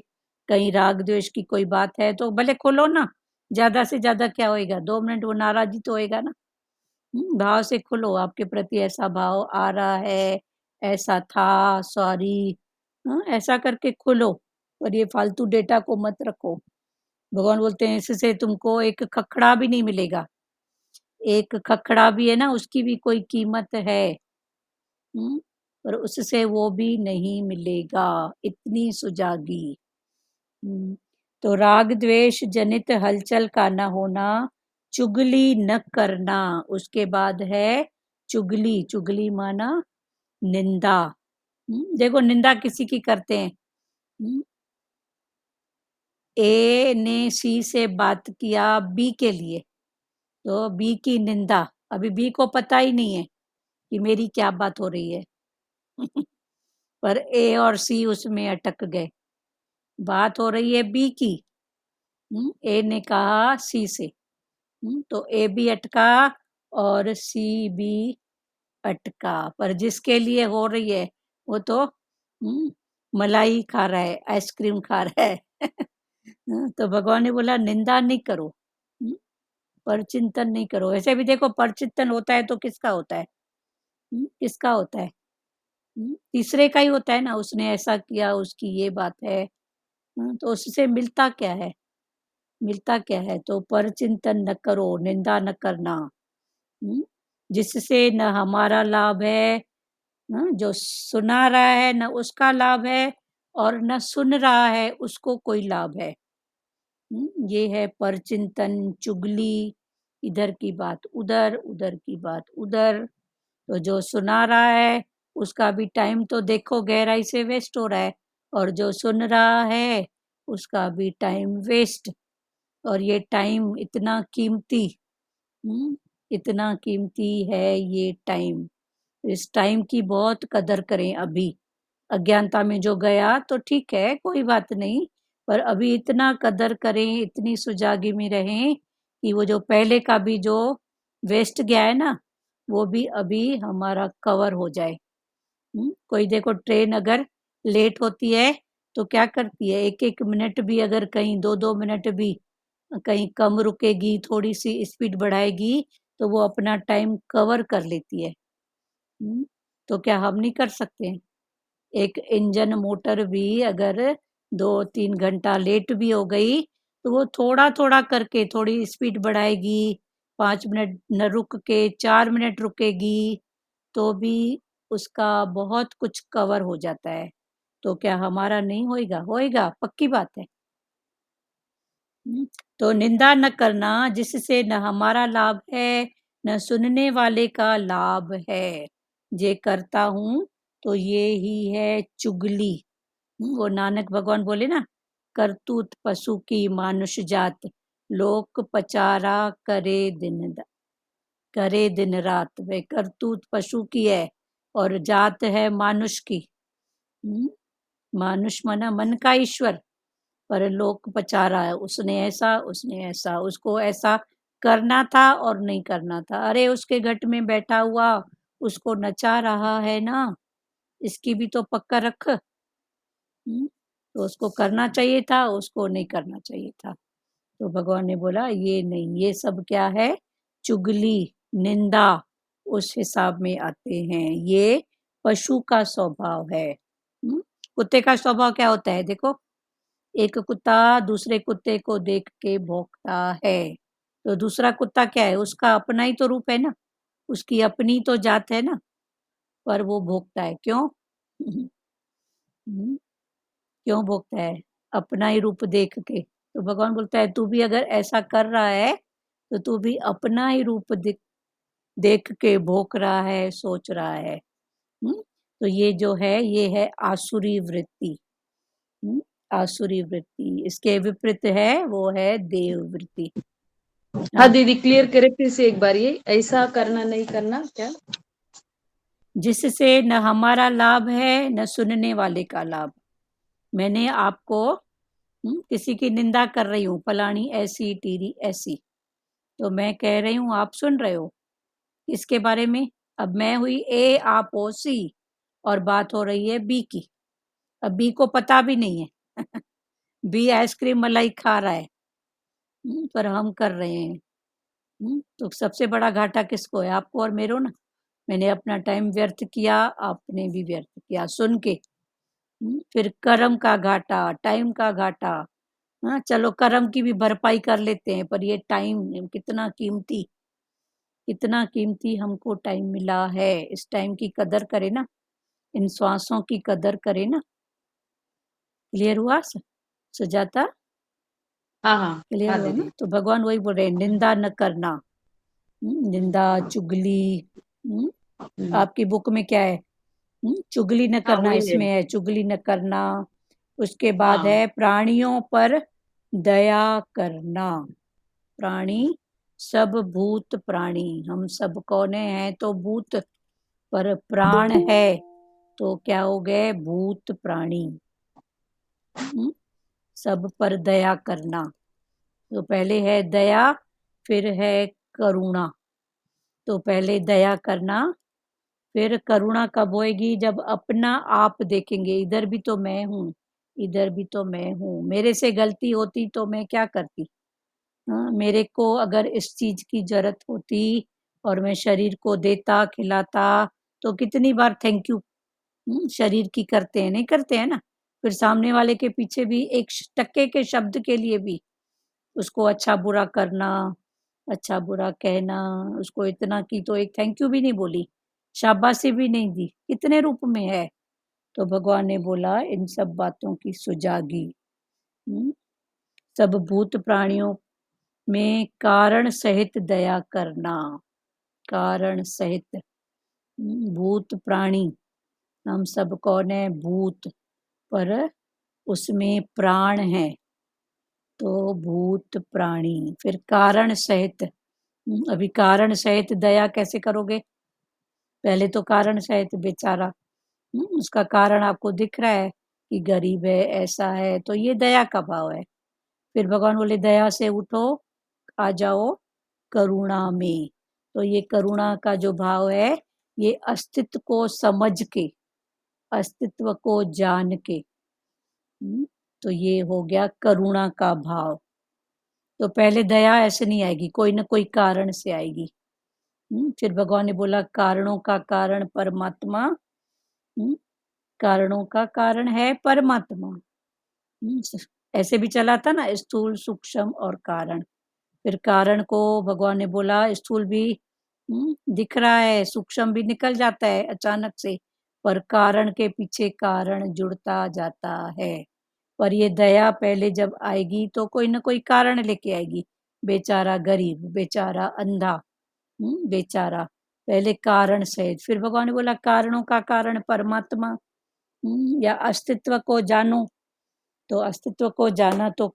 कहीं राग द्वेष की कोई बात है तो भले खोलो ना, ज्यादा से ज्यादा क्या होएगा, 2 मिनट वो नाराजी तो होएगा ना। भाव से खुलो, आपके प्रति ऐसा भाव आ रहा है, ऐसा था, सॉरी, ऐसा करके खुलो, और ये फालतू डेटा को मत रखो। भगवान बोलते हैं इससे तुमको एक खखड़ा भी नहीं मिलेगा। एक खखड़ा भी है ना, उसकी भी कोई कीमत है, पर उससे वो भी नहीं मिलेगा, इतनी सुजागी। तो राग द्वेष जनित हलचल का न होना, चुगली न करना। उसके बाद है चुगली। चुगली माना निंदा। देखो निंदा किसी की करते हैं, ए ने सी से बात किया बी के लिए, तो बी की निंदा। अभी बी को पता ही नहीं है कि मेरी क्या बात हो रही है पर ए और सी उसमें अटक गए। बात हो रही है बी की, ए ने कहा सी से, तो ए भी अटका और सी भी अटका। पर जिसके लिए हो रही है वो तो मलाई खा रहा है, आइसक्रीम खा रहा है तो भगवान ने बोला निंदा नहीं करो, पर चिंतन नहीं करो। ऐसे भी देखो परचिंतन होता है तो किसका होता है, किसका होता है, तीसरे का ही होता है ना। उसने ऐसा किया, उसकी ये बात है, तो उससे मिलता क्या है, मिलता क्या है। तो परचिंतन न करो, निंदा न करना, जिससे न हमारा लाभ है, जो सुना रहा है न उसका लाभ है, और न सुन रहा है उसको कोई लाभ है। ये है परचिंतन, चुगली, इधर की बात उधर, उधर की बात उधर। तो जो सुना रहा है उसका भी टाइम तो देखो गहराई से वेस्ट हो रहा है, और जो सुन रहा है उसका भी टाइम वेस्ट। और ये टाइम इतना कीमती, इतना कीमती है ये टाइम। इस टाइम की बहुत कदर करें। अभी अज्ञानता में जो गया तो ठीक है, कोई बात नहीं, पर अभी इतना कदर करें, इतनी सुजागी में रहें कि वो जो पहले का भी जो वेस्ट गया है ना, वो भी अभी हमारा कवर हो जाए। कोई देखो ट्रेन अगर लेट होती है तो क्या करती है, 1-1 मिनट भी अगर कहीं 2-2 मिनट भी कहीं कम रुकेगी, थोड़ी सी स्पीड बढ़ाएगी, तो वो अपना टाइम कवर कर लेती है। तो क्या हम नहीं कर सकते हैं? एक इंजन मोटर भी अगर 2-3 घंटा लेट भी हो गई तो वो थोड़ा-थोड़ा करके थोड़ी स्पीड बढ़ाएगी, 5 मिनट न रुक के 4 मिनट रुकेगी, तो भी उसका बहुत कुछ कवर हो जाता है। तो क्या हमारा नहीं होएगा? होएगा, पक्की बात है। तो निंदा न करना, जिससे न हमारा लाभ है न सुनने वाले का लाभ है। जे करता हूँ तो ये ही है चुगली। वो नानक भगवान बोले ना, करतूत पशु की मानुष जात, लोक पचारा करे दिन करे दिन रात। वे करतूत पशु की है और जात है मानुष की। मानुष मना मन का ईश्वर, पर लोक पचा रहा है, उसने ऐसा, उसको ऐसा करना था और नहीं करना था। अरे उसके घट में बैठा हुआ उसको नचा रहा है ना, इसकी भी तो पक्का रख। तो उसको करना चाहिए था, उसको नहीं करना चाहिए था। तो भगवान ने बोला ये नहीं, ये सब क्या है, चुगली निंदा उस हिसाब में आते हैं। ये पशु का स्वभाव है। कुत्ते का स्वभाव क्या होता है, देखो, एक कुत्ता दूसरे कुत्ते को देख के भौंकता है, तो दूसरा कुत्ता क्या है, उसका अपना ही तो रूप है ना, उसकी अपनी तो जात है ना, पर वो भौंकता है। क्यों? क्यों भोगता है? अपना ही रूप देख के। तो भगवान बोलता है तू भी अगर ऐसा कर रहा है तो तू भी अपना ही रूप देख के भोग रहा है, सोच रहा है। तो ये जो है ये है आसुरी वृत्ति। आसुरी वृत्ति, इसके विपरीत है वो है देव वृत्ति। हाँ दीदी, क्लियर करे फिर से एक बार, ये ऐसा करना नहीं करना क्या? जिससे न हमारा लाभ है न सुनने वाले का लाभ। मैंने आपको किसी की निंदा कर रही हूँ, फलानी ऐसी टीरी ऐसी, तो मैं कह रही हूँ आप सुन रहे हो इसके बारे में। अब मैं हुई ए, आप हो सी, और बात हो रही है बी की। अब बी को पता भी नहीं है बी आइसक्रीम मलाई खा रहा है, पर हम कर रहे हैं। तो सबसे बड़ा घाटा किसको है, आपको और मेरे ना। मैंने अपना टाइम व्यर्थ किया, आपने भी व्यर्थ किया सुन के। फिर कर्म का घाटा, टाइम का घाटा। हाँ चलो कर्म की भी भरपाई कर लेते हैं, पर ये टाइम कितना कीमती हमको टाइम मिला है। इस टाइम की कदर करे ना, इन श्वासों की कदर करे ना। क्लियर हुआ सुजाता? हाँ हाँ क्लियर हाँ हुआ ना? दीदी। तो भगवान वही बोल रहे हैं, निंदा न करना। निंदा चुगली। आपकी बुक में क्या है? चुगली न हाँ करना, वही है। इसमें है चुगली न करना। उसके बाद हाँ है प्राणियों पर दया करना। प्राणी सब भूत प्राणी, हम सब कौने हैं तो भूत, पर प्राण है तो क्या हो गए, भूत प्राणी। सब पर दया करना। तो पहले है दया, फिर है करुणा। तो पहले दया करना, फिर करुणा कब होएगी, जब अपना आप देखेंगे, इधर भी तो मैं हूँ, इधर भी तो मैं हूँ, मेरे से गलती होती तो मैं क्या करती। मेरे को अगर इस चीज की जरूरत होती और मैं शरीर को देता खिलाता, तो कितनी बार थैंक यू शरीर की करते हैं, नहीं करते हैं ना। फिर सामने वाले के पीछे भी एक टक्के के शब्द के लिए भी उसको अच्छा बुरा करना, अच्छा बुरा कहना, उसको इतना की तो एक थैंक यू भी नहीं बोली, शाबाशी भी नहीं दी, कितने रूप में है। तो भगवान ने बोला इन सब बातों की सुजागी। सब भूत प्राणियों में कारण सहित दया करना। कारण सहित, भूत प्राणी, हम सब कौन है, भूत, पर उसमें प्राण है तो भूत प्राणी। फिर कारण सहित, अभी कारण सहित दया कैसे करोगे, पहले तो कारण सहित बेचारा, उसका कारण आपको दिख रहा है कि गरीब है, ऐसा है, तो ये दया का भाव है। फिर भगवान बोले दया से उठो, आ जाओ करुणा में। तो ये करुणा का जो भाव है, ये अस्तित्व को समझ के, अस्तित्व को जान के, तो ये हो गया करुणा का भाव। तो पहले दया ऐसे नहीं आएगी, कोई ना कोई कारण से आएगी। फिर भगवान ने बोला कारणों का कारण परमात्मा, कारणों का कारण है परमात्मा। ऐसे भी चला था ना, स्थूल सूक्ष्म और कारण। फिर कारण को भगवान ने बोला स्थूल भी दिख रहा है, सूक्ष्म भी निकल जाता है अचानक से, पर कारण के पीछे कारण जुड़ता जाता है। पर ये दया पहले जब आएगी तो कोई ना कोई कारण लेके आएगी। बेचारा गरीब, बेचारा अंधा, बेचारा, पहले कारण सहित। फिर भगवान ने बोला कारणों का कारण परमात्मा, या अस्तित्व को जानो। तो अस्तित्व को जाना तो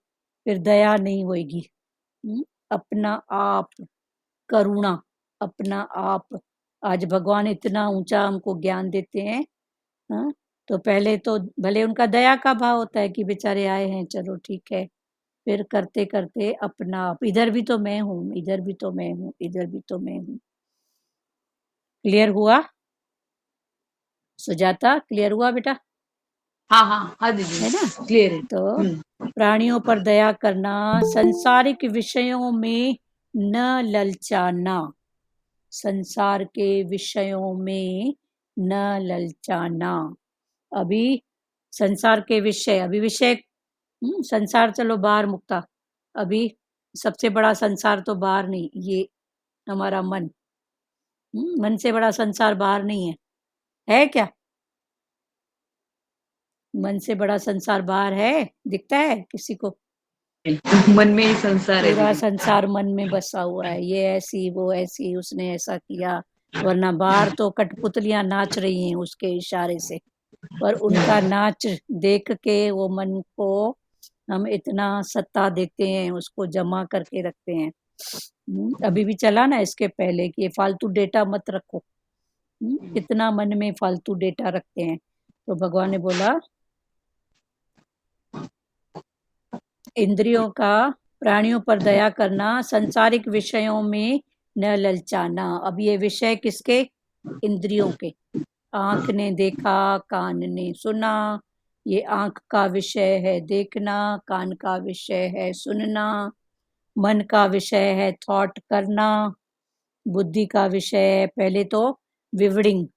फिर दया नहीं होगी, अपना आप, करुणा, अपना आप। आज भगवान इतना ऊंचा हमको ज्ञान देते हैं, हाँ, तो पहले तो भले उनका दया का भाव होता है कि बेचारे आए हैं, चलो ठीक है, फिर करते करते अपना आप, इधर भी तो मैं हूँ, इधर भी तो मैं हूँ, इधर भी तो मैं हूँ। क्लियर हुआ सुजाता? क्लियर हुआ बेटा? हाँ हाँ हाँ दीदी, है ना? क्लियर है। तो प्राणियों पर दया करना, संसारिक विषयों में न ललचाना, संसार के विषयों में न ललचाना। अभी संसार के विषय, अभी विषय संसार चलो बाहर मुक्ता, अभी सबसे बड़ा संसार तो बाहर नहीं, ये हमारा मन, मन से बड़ा संसार बाहर नहीं है क्या? मन से बड़ा संसार बाहर है, दिखता है किसी को? मन में ही संसार है पूरा दीदी। संसार मन में बसा हुआ है, ये ऐसी वो ऐसी, उसने ऐसा किया, वरना बाहर तो कठपुतलियां नाच रही हैं उसके इशारे से, पर उनका नाच देख के वो मन को हम इतना सत्ता देते हैं, उसको जमा करके रखते हैं। अभी भी चला ना इसके पहले कि ये फालतू डेटा मत रखो, कितना मन में फालतू डेटा रखते हैं। तो भगवान ने बोला इंद्रियों का, प्राणियों पर दया करना, संसारिक विषयों में न ललचाना। अब ये विषय किसके? इंद्रियों के। आंख ने देखा, कान ने सुना, ये आंख का विषय है देखना, कान का विषय है सुनना, मन का विषय है थॉट करना, बुद्धि का विषय है पहले तो विवड़िंग,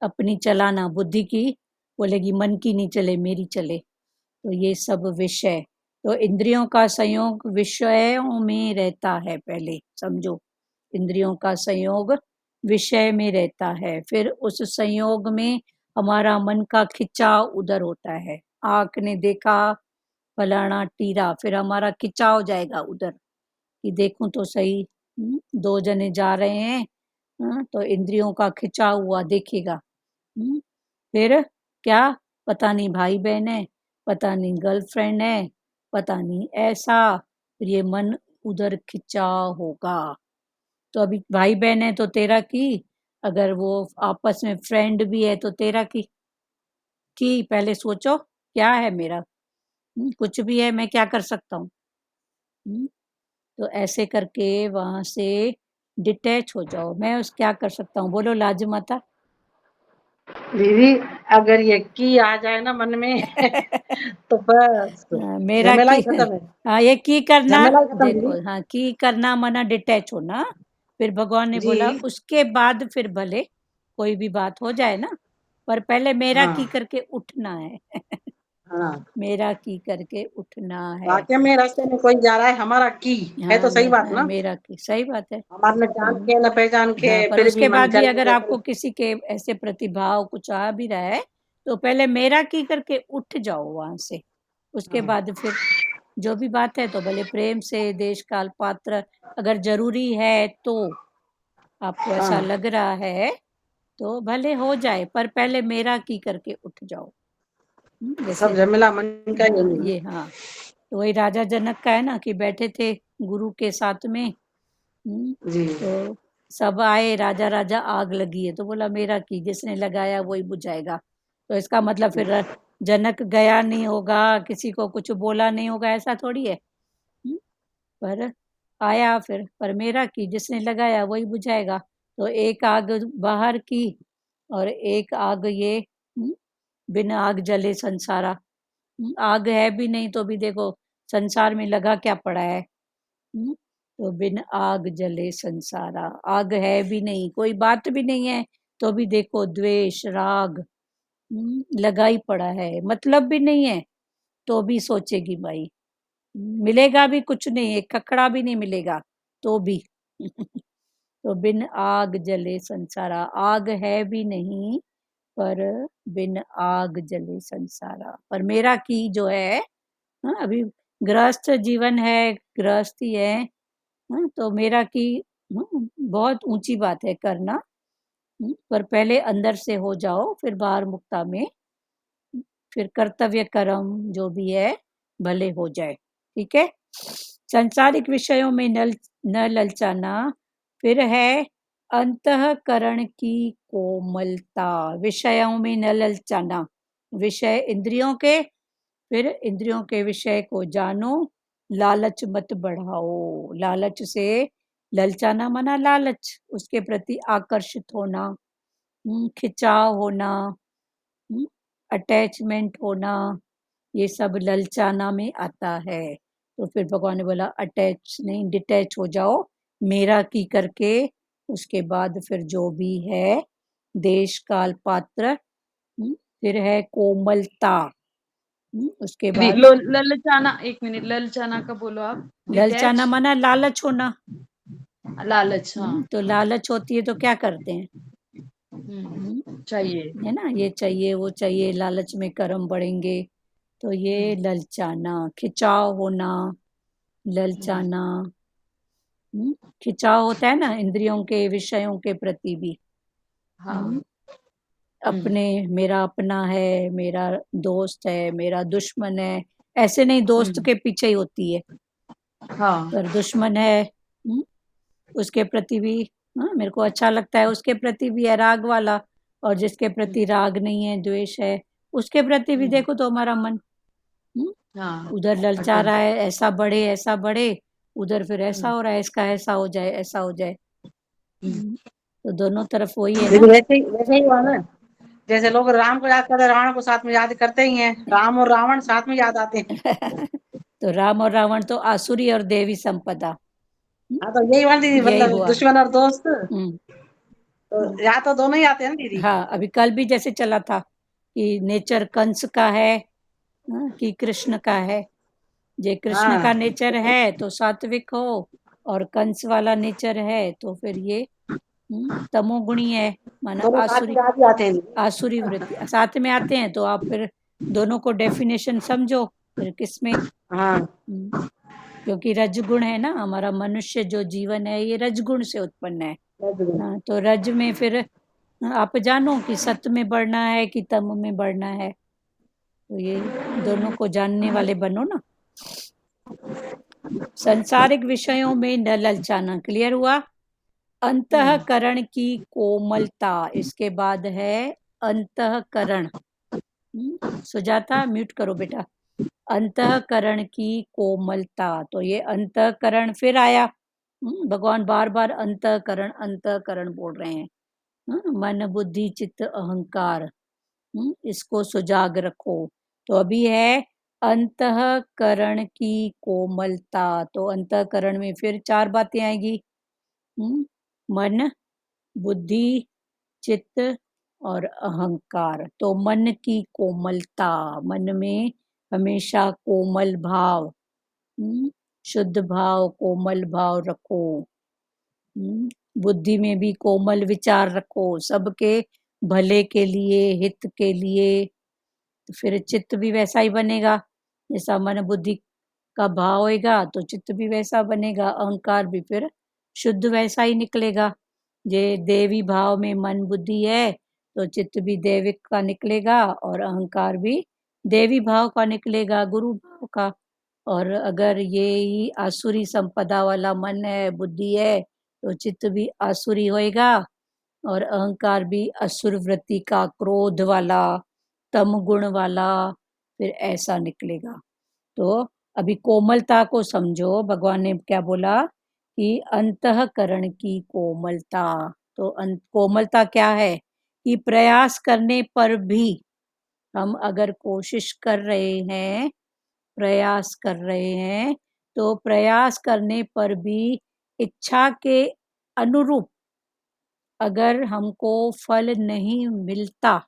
अपनी चलाना, बुद्धि की बोलेगी मन की नहीं चले, मेरी चले, तो ये सब विषय। तो इंद्रियों का संयोग विषयों में रहता है, पहले समझो, इंद्रियों का संयोग विषय में रहता है, फिर उस संयोग में हमारा मन का खिंचाव उधर होता है। आंख ने देखा फलाना टीरा, फिर हमारा खिंचाव हो जाएगा उधर कि देखूं तो सही, दो जने जा रहे हैं, तो इंद्रियों का खिंचाव हुआ, देखेगा। फिर क्या, पता नहीं भाई बहन है, पता नहीं गर्लफ्रेंड है, पता नहीं ऐसा, फिर ये मन उधर खिंचा होगा। तो अभी भाई बहन है तो तेरा की, अगर वो आपस में फ्रेंड भी है तो तेरा की पहले सोचो क्या है मेरा, कुछ भी है, मैं क्या कर सकता हूँ। तो ऐसे करके वहां से डिटैच हो जाओ, मैं उस क्या कर सकता हूँ, बोलो लाज माता। दीदी अगर ये की आ जाए ना मन में तो बस मेरा झमेला की, ही खत्म है, हाँ ये की करना, झमेला ही खत्म देखो, दीदी। हाँ की करना मना डिटैच होना। फिर भगवान ने जी बोला उसके बाद फिर भले कोई भी बात हो जाए ना, पर पहले मेरा हाँ की करके उठना है। हाँ, मेरा की करके उठना है। वाकई में रास्ते में कोई जा रहा है हमारा की है तो हाँ, सही बात ना, मेरा की सही बात है। हमारे न जान के न पहचान के हाँ, पर फिर भी उसके मन बाद भी चले अगर गए आपको किसी के ऐसे प्रतिभाव कुछ आ भी रहा है, तो पहले मेरा की करके उठ जाओ वहां से, उसके हाँ, बाद फिर जो भी बात है तो भले प्रेम से, देश काल पात्र, अगर जरूरी है तो, आपको ऐसा हाँ, लग रहा है तो भले हो जाए, पर पहले मेरा की करके उठ जाओ। जैसे सब झमेला मन का ही हाँ है। ये, हाँ तो वही राजा जनक का है ना कि बैठे थे गुरु के साथ में, जी तो सब आए, राजा राजा आग लगी है, तो बोला मेरा की, जिसने लगाया वही बुझाएगा। तो इसका मतलब फिर जनक गया नहीं होगा, किसी को कुछ बोला नहीं होगा, ऐसा थोड़ी है। पर आया फिर, पर मेरा की, जिसने लगाया वही बुझाएगा। तो एक आग बाहर की और एक आग ये, बिन आग जले संसारा। आग है भी नहीं तो भी देखो संसार में लगा क्या पड़ा है। तो बिन आग जले संसारा, आग है भी नहीं, कोई बात भी नहीं है, तो भी देखो द्वेष राग लगा ही पड़ा है, मतलब भी नहीं है तो भी सोचेगी भाई, मिलेगा भी कुछ नहीं, एक ककड़ा भी नहीं मिलेगा तो भी। तो बिन आग जले संसारा, आग है भी नहीं पर बिन आग जले संसारा। पर मेरा की जो है, अभी गृहस्थ जीवन है, गृहस्थी है, तो मेरा की बहुत ऊंची बात है करना, पर पहले अंदर से हो जाओ, फिर बाहर मुक्ता में फिर कर्तव्य कर्म जो भी है भले हो जाए, ठीक है। संसारिक विषयों में न ललचाना, फिर है अंतःकरण की कोमलता, विषयों में न ललचाना, विषय इंद्रियों के, फिर इंद्रियों के विषय को जानो, लालच मत बढ़ाओ, लालच से ललचाना माना लालच, उसके प्रति आकर्षित होना, खिंचाव होना, अटैचमेंट होना, ये सब ललचाना में आता है। तो फिर भगवान ने बोला अटैच नहीं, डिटैच हो जाओ मेरा की करके। उसके बाद फिर जो भी है देश काल पात्र, फिर है कोमलता, उसके दीदी बाद ललचाना, एक मिनट, ललचाना का बोलो आप। ललचाना डिटैच, माना लालच होना। लालच, हाँ। तो लालच होती है तो क्या करते हैं, चाहिए, है ना, ये चाहिए वो चाहिए, लालच में कर्म बढ़ेंगे। तो ये ललचाना, खिंचाव होना, ललचाना, खिंचाव होता है ना इंद्रियों के विषयों के प्रति भी। हाँ। अपने, मेरा अपना है, मेरा दोस्त है, मेरा दुश्मन है, ऐसे नहीं दोस्त के पीछे ही होती है, हाँ। पर दुश्मन है, उसके प्रति भी मेरे को अच्छा लगता है, उसके प्रति भी है राग वाला, और जिसके प्रति राग नहीं है, द्वेष है, उसके प्रति भी देखो तो हमारा मन हाँ, उधर ललचा रहा है, ऐसा बढ़े, उधर फिर ऐसा हो रहा है, इसका ऐसा हो जाए, ऐसा हो जाए। तो दोनों तरफ वही है ना। वैसे ही हुआ ना, जैसे लोग राम को याद करते हैं, रावण को साथ में याद करते ही हैं, राम और रावण साथ में याद आते हैं। तो राम और रावण तो आसुरी और देवी संपदा, हाँ, तो यही हुआ दीदी, यही मतलब हुआ। दुश्मन और दोस्त, हम्म, तो याद तो दोनों ही आते हैं ना दीदी। हाँ, अभी कल भी जैसे चला था कि नेचर कंस का है, कि कृष्ण का है। जे कृष्ण का हाँ, नेचर है तो सात्विक हो, और कंस वाला नेचर है तो फिर ये तमोगुणी है, माना दोनों साथ में आसुरी, याद ही आते हैं दीदी। आसुरी वृत्ति साथ में आते हैं। तो आप फिर दोनों को डेफिनेशन समझो फिर किसमें, हाँ, क्योंकि रजगुण है ना, हमारा मनुष्य जो जीवन है ये रजगुण से उत्पन्न है। हाँ, तो रज में फिर आप जानो कि सत्य में बढ़ना है कि तम में बढ़ना है, तो ये दोनों को जानने वाले बनो ना। संसारिक विषयों में न ललचाना, क्लियर हुआ। अंतःकरण की कोमलता, इसके बाद है अंतःकरण। सुजाता म्यूट करो बेटा। अंतःकरण की कोमलता, तो ये अंतःकरण फिर आया। भगवान बार बार अंतःकरण अंतःकरण बोल रहे हैं। मन बुद्धि चित्त अहंकार, इसको सुजाग रखो। तो अभी है अंतःकरण की कोमलता, तो अंतःकरण में फिर 4 बातें आएगी, मन, बुद्धि, चित्त और अहंकार। तो मन की कोमलता, मन में हमेशा कोमल भाव, शुद्ध भाव, कोमल भाव रखो। बुद्धि में भी कोमल विचार रखो, सबके भले के लिए, हित के लिए। तो फिर चित्त भी वैसा ही बनेगा, जैसा मन बुद्धि का भाव होएगा तो चित्त भी वैसा बनेगा, अहंकार भी फिर शुद्ध वैसा ही निकलेगा। जे देवी भाव में मन बुद्धि है तो चित्त भी देविक का निकलेगा, और अहंकार भी देवी भाव का निकलेगा, गुरु भाव का। और अगर ये ही आसुरी संपदा वाला मन है, बुद्धि है, तो चित्त भी आसुरी होएगा, और अहंकार भी असुर वृत्ति का, क्रोध वाला, तम गुण वाला, फिर ऐसा निकलेगा। तो अभी कोमलता को समझो, भगवान ने क्या बोला कि अंतःकरण की कोमलता। तो कोमलता क्या है कि प्रयास करने पर भी, हम अगर कोशिश कर रहे हैं, प्रयास कर रहे हैं, तो प्रयास करने पर भी इच्छा के अनुरूप अगर हमको फल नहीं मिलता,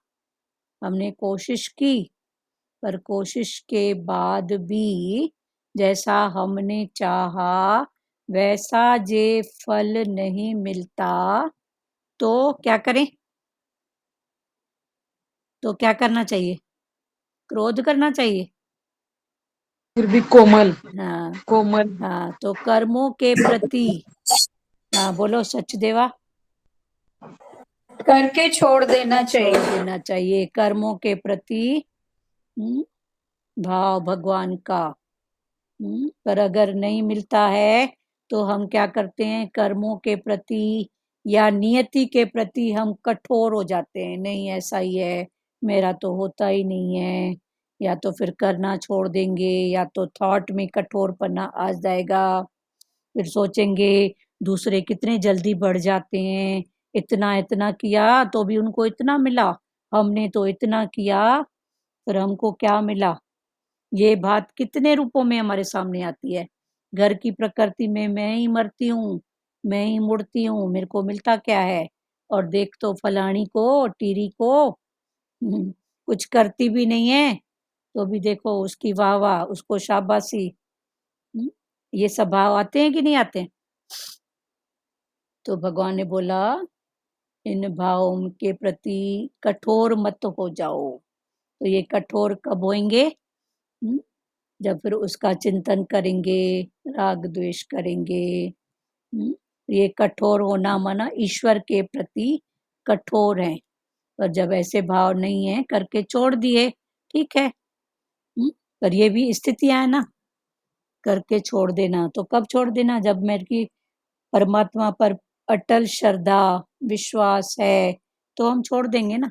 हमने कोशिश की पर कोशिश के बाद भी जैसा हमने चाहा वैसा जे फल नहीं मिलता, तो क्या करें, तो क्या करना चाहिए, क्रोध करना चाहिए। फिर भी कोमल, हाँ, कोमल। हाँ, तो कर्मों के प्रति, हाँ बोलो सचदेवा, करके छोड़ देना छोड़ चाहिए। देना चाहिए कर्मों के प्रति भाव भगवान का। पर अगर नहीं मिलता है तो हम क्या करते हैं, कर्मों के प्रति या नियति के प्रति हम कठोर हो जाते हैं, नहीं ऐसा ही है, मेरा तो होता ही नहीं है, या तो फिर करना छोड़ देंगे, या तो थॉट में कठोरपना आ जाएगा, फिर सोचेंगे दूसरे कितने जल्दी बढ़ जाते हैं, इतना इतना किया तो भी उनको इतना मिला, हमने तो इतना किया फिर हमको क्या मिला। ये बात कितने रूपों में हमारे सामने आती है। घर की प्रकृति में मैं ही मरती हूँ, मैं ही मुड़ती हूँ, मेरे को मिलता क्या है, और देख तो फलानी को, टीरी को कुछ करती भी नहीं है, तो भी देखो उसकी वाह वाह, उसको शाबाशी। हम्म, ये सब भाव आते हैं कि नहीं आते हैं? तो भगवान ने बोला इन भावों के प्रति कठोर मत हो जाओ। तो ये कठोर कब होंगे? जब फिर उसका चिंतन करेंगे, राग द्वेष करेंगे। ये कठोर होना माना ईश्वर के प्रति कठोर है, पर जब ऐसे भाव नहीं है करके छोड़ दिए, ठीक है। पर ये भी स्थितियां है ना, करके छोड़ देना। तो कब छोड़ देना? जब मेरी परमात्मा पर अटल श्रद्धा विश्वास है तो हम छोड़ देंगे ना।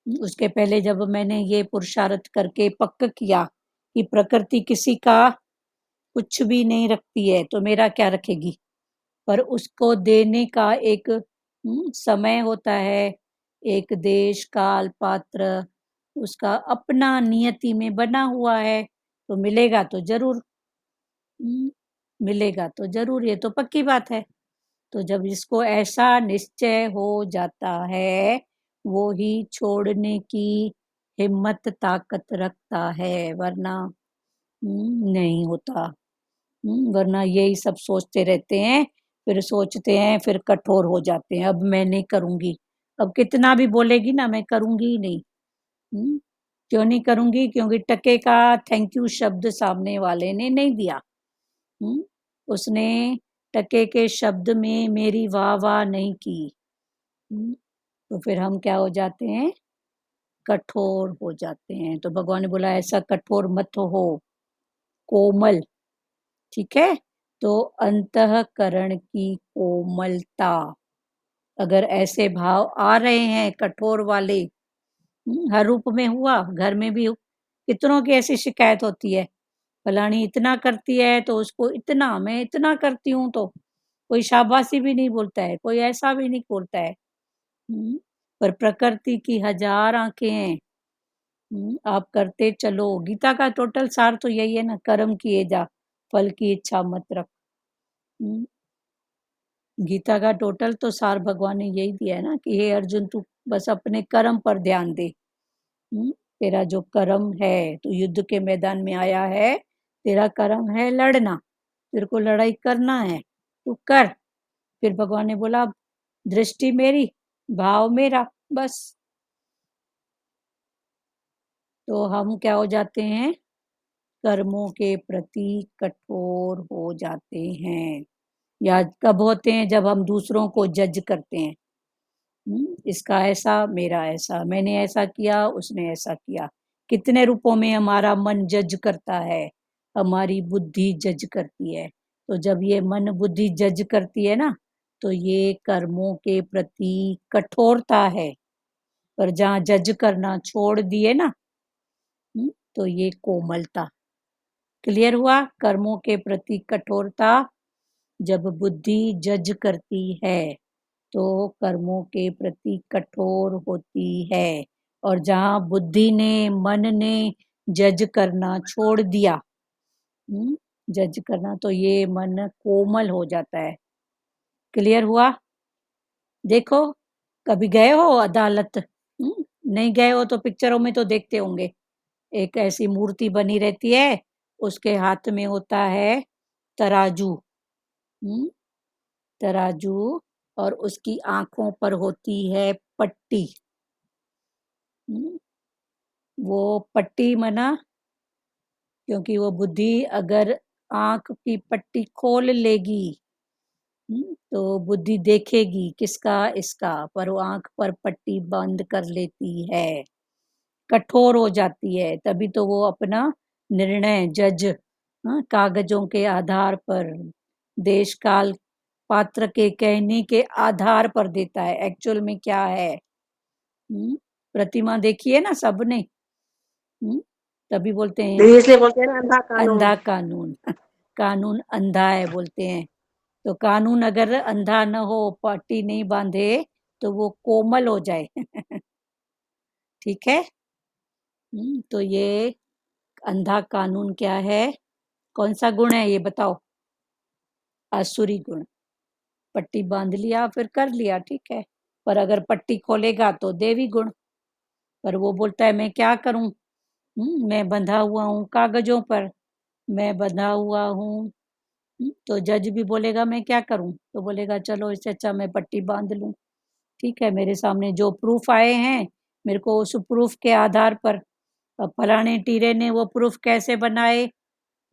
उसके पहले जब मैंने ये पुरुषार्थ करके पक्का किया कि प्रकृति किसी का कुछ भी नहीं रखती है, तो मेरा क्या रखेगी, पर उसको देने का एक समय होता है, एक देश काल पात्र उसका अपना नियति में बना हुआ है, तो मिलेगा तो जरूर। मिलेगा तो जरूर, ये तो पक्की बात है। तो जब इसको ऐसा निश्चय हो जाता है, वो ही छोड़ने की हिम्मत ताकत रखता है, वरना नहीं होता। वरना यही सब सोचते रहते हैं, फिर सोचते हैं, फिर कठोर हो जाते हैं, अब मैं नहीं करूंगी। अब कितना भी बोलेगी ना, मैं करूंगी ही नहीं। क्यों नहीं करूंगी? क्योंकि टके का थैंक यू शब्द सामने वाले ने नहीं दिया। उसने टके के शब्द में मेरी वाह वाह नहीं की। तो फिर हम क्या हो जाते हैं? कठोर हो जाते हैं। तो भगवान ने बोला ऐसा कठोर मत हो, कोमल, ठीक है। तो अंतःकरण की कोमलता, अगर ऐसे भाव आ रहे हैं कठोर वाले, हर रूप में हुआ, घर में भी कितनों की ऐसी शिकायत होती है, फलानी इतना करती है तो उसको इतना, मैं इतना करती हूँ तो कोई शाबाशी भी नहीं बोलता है, कोई ऐसा भी नहीं बोलता है। पर प्रकृति की हजार आंखें हैं। आप करते चलो। गीता का टोटल सार तो यही है ना, कर्म किए जा, फल की इच्छा मत रख। गीता का टोटल तो सार भगवान ने यही दिया है ना कि हे अर्जुन, तू बस अपने कर्म पर ध्यान दे। तेरा जो कर्म है, तू युद्ध के मैदान में आया है, तेरा कर्म है लड़ना, तेरे को लड़ाई करना है, तू कर। फिर भगवान ने बोला दृष्टि मेरी, भाव मेरा, बस। तो हम क्या हो जाते हैं? कर्मों के प्रति कठोर हो जाते हैं। या कब होते हैं? जब हम दूसरों को जज करते हैं। इसका ऐसा, मेरा ऐसा, मैंने ऐसा किया, उसने ऐसा किया। कितने रूपों में हमारा मन जज करता है, हमारी बुद्धि जज करती है। तो जब ये मन बुद्धि जज करती है ना, तो ये कर्मों के प्रति कठोरता है। पर जहाँ जज करना छोड़ दिए ना, तो ये कोमलता। क्लियर हुआ? कर्मों के प्रति कठोरता जब बुद्धि जज करती है तो कर्मों के प्रति कठोर होती है, और जहाँ बुद्धि ने, मन ने जज करना छोड़ दिया, जज करना, तो ये मन कोमल हो जाता है। क्लियर हुआ? देखो, कभी गए हो अदालत? नहीं गए हो तो पिक्चरों में तो देखते होंगे, एक ऐसी मूर्ति बनी रहती है, उसके हाथ में होता है तराजू। तराजू, और उसकी आंखों पर होती है पट्टी। वो पट्टी मना, क्योंकि वो बुद्धि अगर आंख की पट्टी खोल लेगी, तो बुद्धि देखेगी किसका, इसका, पर वो आंख पर पट्टी बंद कर लेती है, कठोर हो जाती है। तभी तो वो अपना निर्णय जज कागजों के आधार पर देश काल पात्र के कहने के आधार पर देता है, एक्चुअल में क्या है। प्रतिमा देखी है ना सबने, तभी बोलते हैं दीदी इसलिए बोलते हैं ना अंधा कानून। अंधा कानून। कानून अंधा है बोलते हैं। तो कानून अगर अंधा न हो, पट्टी नहीं बांधे, तो वो कोमल हो जाए। ठीक है। तो ये अंधा कानून क्या है, कौन सा गुण है ये बताओ। आसुरी गुण। पट्टी बांध लिया फिर कर लिया, ठीक है, पर अगर पट्टी खोलेगा तो देवी गुण। पर वो बोलता है मैं क्या करूं, मैं बंधा हुआ हूँ कागजों पर, मैं बंधा हुआ हूँ। तो जज भी बोलेगा मैं क्या करूं, तो बोलेगा चलो इससे अच्छा मैं पट्टी बांध लूं। ठीक है, मेरे सामने जो प्रूफ आए हैं, मेरे को उस प्रूफ के आधार पर, अब फलाने टीरे ने वो प्रूफ कैसे बनाए,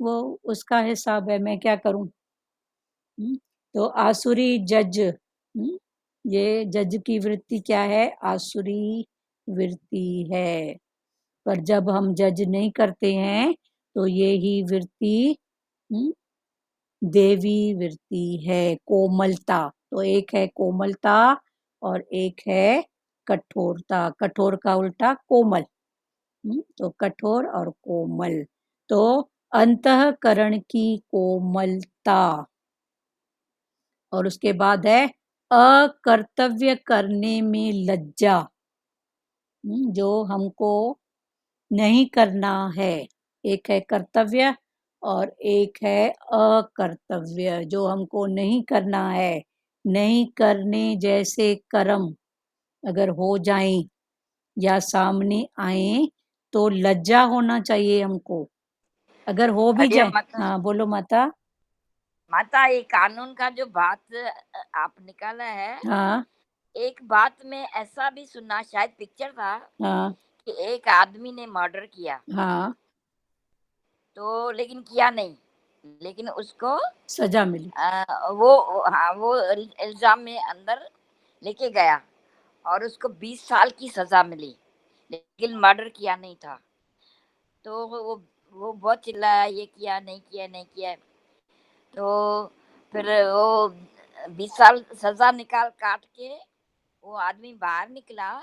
वो उसका हिसाब है, मैं क्या करूं। तो आसुरी जज, ये जज की वृत्ति क्या है, आसुरी वृत्ति है। पर जब हम जज नहीं करते हैं तो ये ही वृत्ति देवी वृत्ति है, कोमलता। तो एक है कोमलता और एक है कठोरता। कठोर का उल्टा कोमल। तो कठोर और कोमल। तो अंतःकरण की कोमलता। और उसके बाद है अकर्तव्य करने में लज्जा, जो हमको नहीं करना है। एक है कर्तव्य और एक है अकर्तव्य, जो हमको नहीं करना है। नहीं करने जैसे कर्म अगर हो जाएं या सामने आए तो लज्जा होना चाहिए हमको। अगर हो भी अरे जाए, माता, हाँ बोलो माता। माता ये कानून का जो बात आप निकाला है, हाँ एक बात में ऐसा भी सुना, शायद पिक्चर था, हाँ कि एक आदमी ने मर्डर किया, हाँ तो लेकिन किया नहीं, लेकिन उसको सजा मिली। वो इल्जाम में अंदर लेके गया और उसको 20 साल की सजा मिली, लेकिन मर्डर किया नहीं था। तो वो बहुत चिल्लाया, ये किया नहीं किया नहीं किया। तो फिर वो 20 साल सजा निकाल काट के वो आदमी बाहर निकला,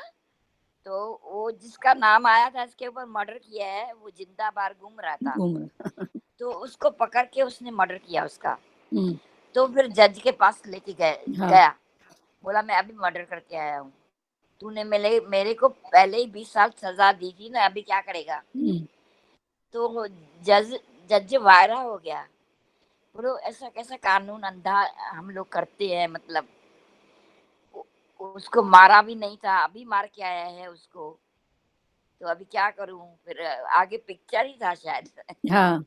तो वो जिसका नाम आया था इसके ऊपर मर्डर किया है, वो जिंदा बाहर घूम रहा था। घूम तो उसको पकड़ के उसने मर्डर किया उसका। हम्म, तो फिर जज के पास लेके हाँ गया, बोला मैं अभी मर्डर करके आया हूँ, तूने मेरे को पहले ही 20 साल सजा दी थी ना, अभी क्या करेगा। तो वो जज वायरा हो गया, बोलो ऐसा कैसा कानून अंधा हम लोग करते हैं, मतलब उसको मारा भी नहीं था, अभी मार के आया है उसको, तो अभी क्या करूं। फिर आगे पिक्चर ही था शायद। हाँ।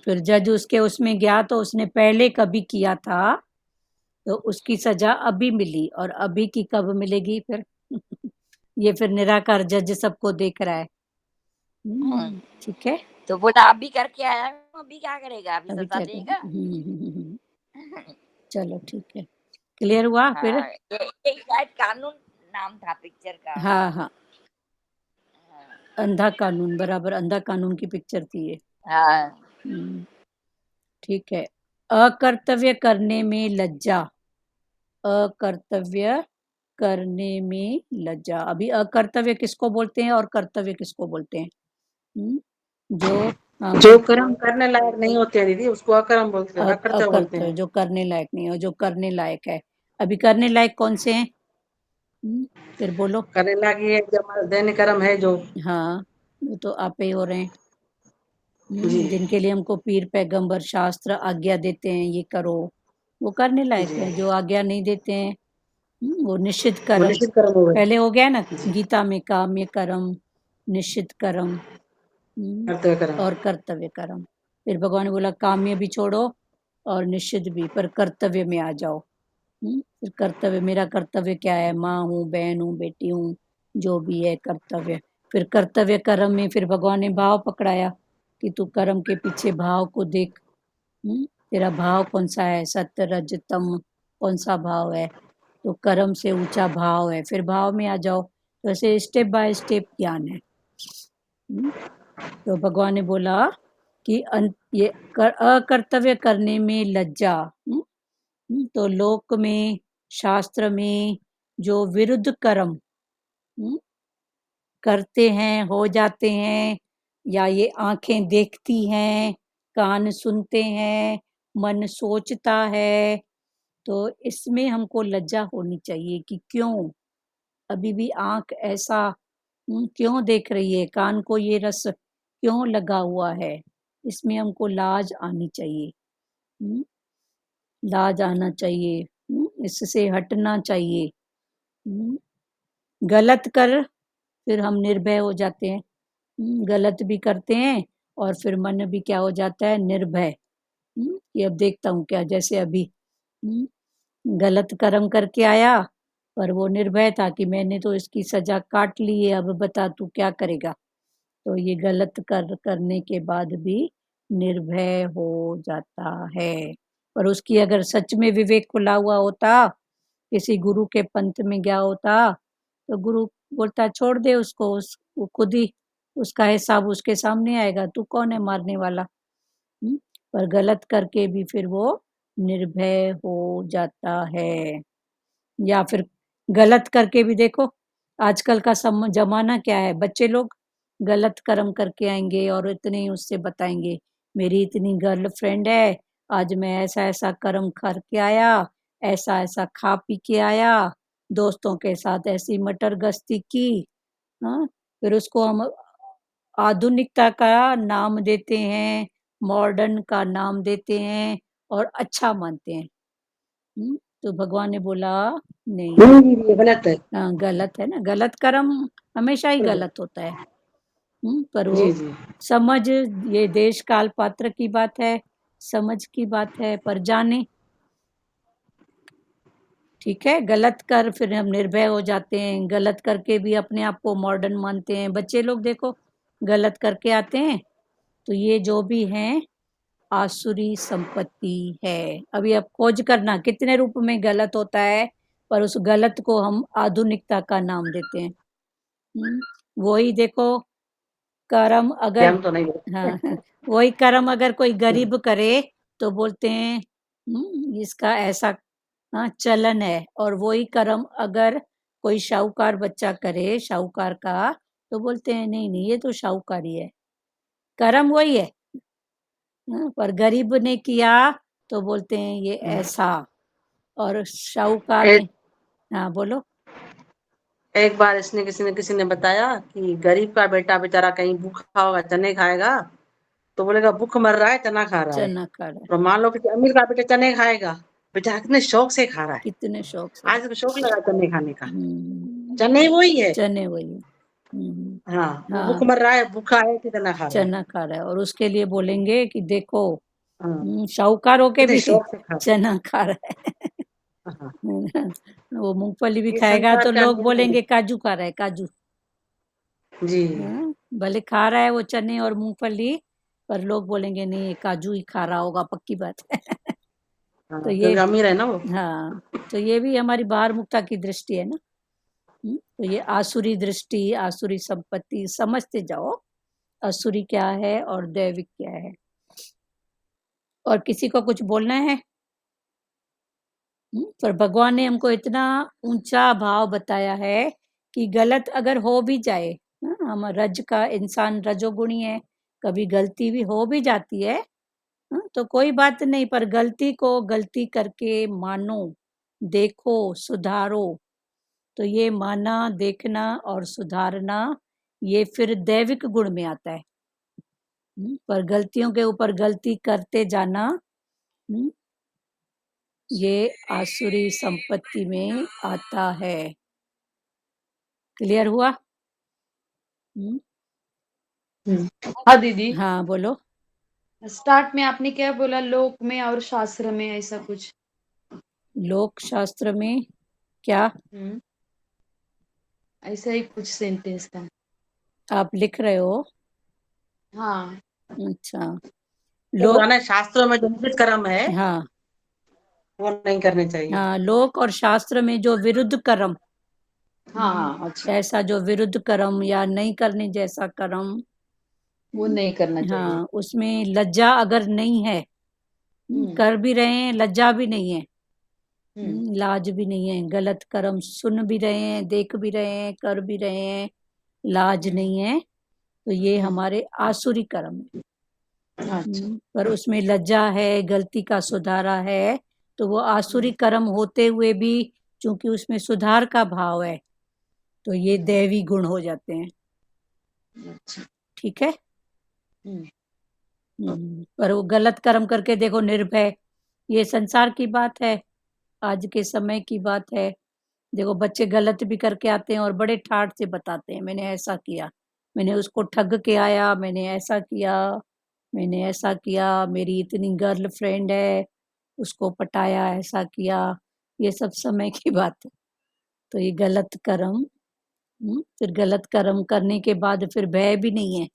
फिर जज उसके उसमें गया तो उसने पहले कभी किया था, तो उसकी सजा अभी मिली, और अभी की कब मिलेगी फिर। ये फिर निराकार जज सबको देख रहा है। ठीक है, तो बोला अभी करके आया हूं, अभी क्या करेगा, अभी अभी सजा क्या देगा। चलो ठीक है, क्लियर हुआ फिर। हाँ, ये शायद कानून नाम था पिक्चर का। हाँ हाँ, अंधा कानून, बराबर अंधा कानून की पिक्चर थी ये। हाँ, ठीक है। अकर्तव्य करने में लज्जा। अकर्तव्य करने में लज्जा। अभी अकर्तव्य किसको बोलते हैं और कर्तव्य किसको बोलते हैं? जो हाँ, जो कर्म करने लायक नहीं होते हैं दीदी, उसको अकर्म बोलते हैं, अकर्तव्य बोलते अकर्तव्य, हैं। जो करने लायक नहीं है, जो करने लायक है। अभी करने लायक कौन से हैं? फिर बोलो। करने लायक ये जो दैन्य कर्म है जो। हाँ, वो तो आप ही हो रहे हैं। जी जिनके लिए हमको पीर पैगंबर शास्त्र आज्ञा देते हैं ये करो, वो करने लायक जी, है। जो आज्ञा नहीं देते हैं, वो निश्चित वो कर्म। निश्चित कर्म हो गए। पहले हो गया ना जी, गीता में, काम्य कर्म, निश्चित कर्म, कर्तव्य कर्म। और कर्तव्य कर्म। फिर भगवान ने बोला काम्य भी छोड़ो और निश्चित भी, पर कर्तव्य में आ जाओ। फिर कर्तव्य, मेरा कर्तव्य क्या है, माँ हूँ, बहन हूँ, बेटी हूँ, जो भी है कर्तव्य। फिर कर्तव्य कर्म में फिर भगवान ने भाव पकड़ाया कि तू कर्म के पीछे भाव को देख। तेरा भाव कौन सा है, सत्य रज तम, कौन सा भाव है, तो कर्म से ऊंचा भाव है, फिर भाव में आ जाओ। तो ऐसे स्टेप बाय स्टेप ज्ञान है। तो भगवान ने बोला कि ये अकर्तव्य करने में लज्जा। तो लोक में, शास्त्र में जो विरुद्ध कर्म करते हैं, हो जाते हैं, या ये आंखें देखती हैं, कान सुनते हैं, मन सोचता है, तो इसमें हमको लज्जा होनी चाहिए कि क्यों अभी भी आंख ऐसा क्यों देख रही है, कान को ये रस क्यों लगा हुआ है, इसमें हमको लाज आनी चाहिए। लाज आना चाहिए, इससे हटना चाहिए। गलत कर फिर हम निर्भय हो जाते हैं, गलत भी करते हैं और फिर मन भी क्या हो जाता है, निर्भय। कि अब देखता हूँ क्या, जैसे अभी गलत कर्म करके आया पर वो निर्भय था कि मैंने तो इसकी सजा काट ली है, अब बता तू क्या करेगा। तो ये गलत करने के बाद भी निर्भय हो जाता है। पर उसकी अगर सच में विवेक खुला हुआ होता, किसी गुरु के पंथ में गया होता, तो गुरु बोलता छोड़ दे उसको, वो खुद ही उसका हिसाब उसके सामने आएगा, तू कौन है मारने वाला। पर गलत करके भी फिर वो निर्भय हो जाता है। या फिर गलत करके भी देखो, आजकल का जमाना क्या है, बच्चे लोग गलत कर्म करके आएंगे और इतने ही उससे बताएंगे, मेरी इतनी गर्लफ्रेंड है, आज मैं ऐसा ऐसा कर्म करके आया, ऐसा ऐसा खा पी के आया, दोस्तों के साथ ऐसी मटर गश्ती की। हाँ, फिर उसको हम आधुनिकता का नाम देते हैं, मॉडर्न का नाम देते हैं और अच्छा मानते हैं। तो भगवान ने बोला नहीं, ये गलत है। हाँ गलत है ना, गलत कर्म हमेशा ही गलत होता है। पर वो जी जी समझ, ये देश काल पात्र की बात है, समझ की बात है, पर जाने। ठीक है, गलत कर फिर हम निर्भय हो जाते हैं, गलत करके भी अपने आप को मॉडर्न मानते हैं। बच्चे लोग देखो गलत करके आते हैं, तो ये जो भी हैं आसुरी संपत्ति है। अभी अब खोज करना कितने रूप में गलत होता है, पर उस गलत को हम आधुनिकता का नाम देते हैं। वही देखो कर्म अगर, हम तो नहीं हाँ वही कर्म अगर कोई गरीब करे तो बोलते हैं इसका ऐसा चलन है, और वही कर्म अगर कोई शाहूकार बच्चा करे, शाहूकार का, तो बोलते हैं नहीं नहीं ये तो शाहूकारी है, कर्म वही है। पर गरीब ने किया तो बोलते हैं ये ऐसा, और शाहूकार ने, एक हाँ बोलो। एक बार इसने किसी ने बताया कि गरीब का बेटा बेचारा कहीं भूखा होगा, चने खाएगा, तो बोलेगा भूख मर रहा है, चना खा रहा है। चना खा रहा है, और मान लो कि अमीर का बेटा चने खाएगा, बेचारा कितने शौक से खा रहा है, कितने शौक से। आज तो शौक लगा चने खाने का। हम्म, चने वही है। चने वही है। हाँ, वो भूख हाँ मर रहा है, भूखा है कि चना खा रहा है। चना खा रहा है, और उसके लिए बोलेंगे कि देखो हाँ, शाहूकार होके कितने भी शौक से खा चना खा रहा है। रहा है। हाँ, वो मूंगफली भी ये खाएगा संसार तो का लोग नियम है। बोलेंगे काजू खा रहा है, काजू। जी भले खा रहा है वो चने और मूंगफली, पर लोग बोलेंगे नहीं ये काजू ही खा रहा होगा, पक्की बात है। हाँ, तो ये, क्योंकि अमीर है ना वो। हाँ तो ये भी हमारी बाहर मुक्ता की दृष्टि है ना। तो ये आसुरी दृष्टि, आसुरी संपत्ति समझते जाओ, असुरी क्या है और दैविक क्या है। और किसी को कुछ बोलना है? पर भगवान ने हमको इतना ऊंचा भाव बताया है कि गलत अगर हो भी जाए, हम रज का इंसान रजोगुणी है, कभी गलती भी हो भी जाती है, तो कोई बात नहीं, पर गलती को गलती करके मानो, देखो, सुधारो। तो ये माना, देखना और सुधारना, ये फिर दैविक गुण में आता है। पर गलतियों के ऊपर गलती करते जाना, ये आसुरी संपत्ति में आता है। क्लियर हुआ? हाँ दीदी, हाँ बोलो। स्टार्ट में आपने क्या बोला, लोक में और शास्त्र में ऐसा कुछ? लोक शास्त्र में क्या? ऐसा ही कुछ सेंटेंस था। आप लिख रहे हो? हाँ अच्छा, तो लोक, पुराने शास्त्रों में जो निषिद्ध कर्म है हाँ वो नहीं करने चाहिए। हाँ, लोक और शास्त्र में जो विरुद्ध कर्म, हाँ हाँ, अच्छा ऐसा जो विरुद्ध कर्म या नहीं करने जैसा कर्म, वो नहीं करना चाहिए। हाँ, उसमें लज्जा अगर नहीं है, कर भी रहे हैं, लज्जा भी नहीं है, लाज भी नहीं है, गलत कर्म सुन भी रहे हैं, देख भी रहे हैं, कर भी रहे हैं, लाज नहीं है, तो ये हमारे आसुरी कर्म है। अच्छा। पर उसमें लज्जा है, गलती का सुधारा है, तो वो आसुरी कर्म होते हुए भी चूंकि उसमें सुधार का भाव है, तो ये दैवी गुण हो जाते हैं। अच्छा। ठीक है। हम्म। पर वो गलत कर्म करके देखो, निर्भय, ये संसार की बात है, आज के समय की बात है। देखो बच्चे गलत भी करके आते हैं और बड़े ठाठ से बताते हैं, मैंने ऐसा किया, मैंने उसको ठग के आया, मैंने ऐसा किया, मैंने ऐसा किया, मेरी इतनी गर्लफ्रेंड है, उसको पटाया, ऐसा किया। ये सब समय की बात है। तो ये गलत कर्म, फिर गलत कर्म करने के बाद फिर भय भी नहीं है।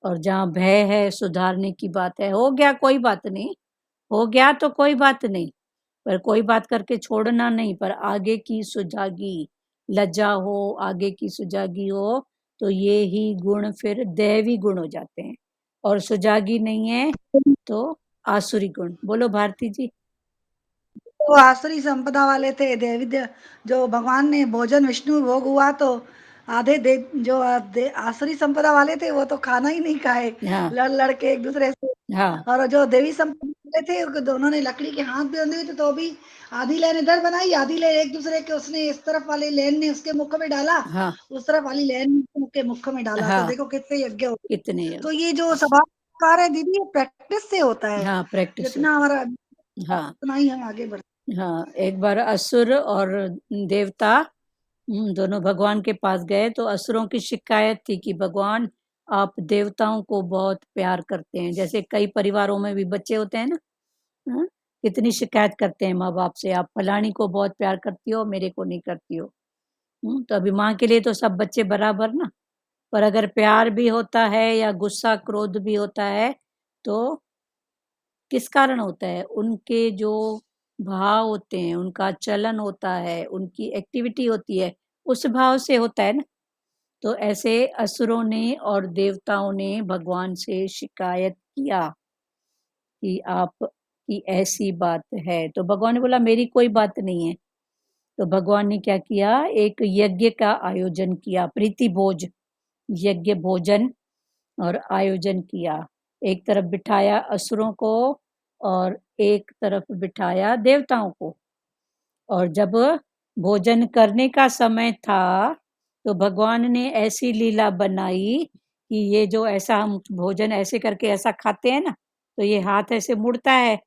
और जहाँ भय है, सुधारने की बात है। हो गया कोई बात नहीं, हो गया तो कोई बात नहीं, पर कोई बात करके छोड़ना नहीं, पर आगे की सुजागी, लज्जा हो, आगे की सुजागी हो, तो ये ही गुण फिर दैवी गुण हो जाते हैं। और सुजागी नहीं है तो आसुरी गुण। बोलो भारती जी। वो आसुरी संपदा वाले थे, जो भगवान ने भोजन विष्णु भोग हुआ तो आधे जो आसुरी संपदा वाले थे वो तो खाना ही नहीं खाए, हाँ लड़ के एक दूसरे से। हाँ और जो देवी संपदा वाले थे दोनों ने लकड़ी के हाथ भी बंधे हुए थे, तो भी आधी लेन इधर बनाई, आधी लेन एक दूसरे के, उसने इस तरफ वाली लेन ने उसके मुख में डाला, हाँ उस तरफ वाली लेन ने उसके मुख में डाला। तो हाँ, देखो कितने यज्ञ हो। कितने तो ये जो सभा कार्य है दीदी, ये प्रैक्टिस से होता है। हाँ प्रैक्टिस जितना हमारा हाँ उतना ही हम आगे बढ़। हाँ। एक बार असुर और देवता दोनों भगवान के पास गए, तो असुरों की शिकायत थी कि भगवान आप देवताओं को बहुत प्यार करते हैं। जैसे कई परिवारों में भी बच्चे होते हैं ना, हाँ, कितनी शिकायत करते हैं माँ बाप से, आप फलानी को बहुत प्यार करती हो, मेरे को नहीं करती हो। तो अभी माँ के लिए तो सब बच्चे बराबर ना, पर अगर प्यार भी होता है या गुस्सा क्रोध भी होता है, तो किस कारण होता है? उनके जो भाव होते हैं, उनका चलन होता है, उनकी एक्टिविटी होती है, उस भाव से होता है ना। तो ऐसे असुरों ने और देवताओं ने भगवान से शिकायत किया कि आप की ऐसी बात है, तो भगवान ने बोला मेरी कोई बात नहीं है। तो भगवान ने क्या किया, एक यज्ञ का आयोजन किया, प्रीति भोज यज्ञ भोजन और आयोजन किया। एक तरफ बिठाया असुरों को और एक तरफ बिठाया देवताओं को। और जब भोजन करने का समय था, तो भगवान ने ऐसी लीला बनाई कि ये जो ऐसा हम भोजन ऐसे करके ऐसा खाते हैं ना, तो ये हाथ ऐसे मुड़ता है,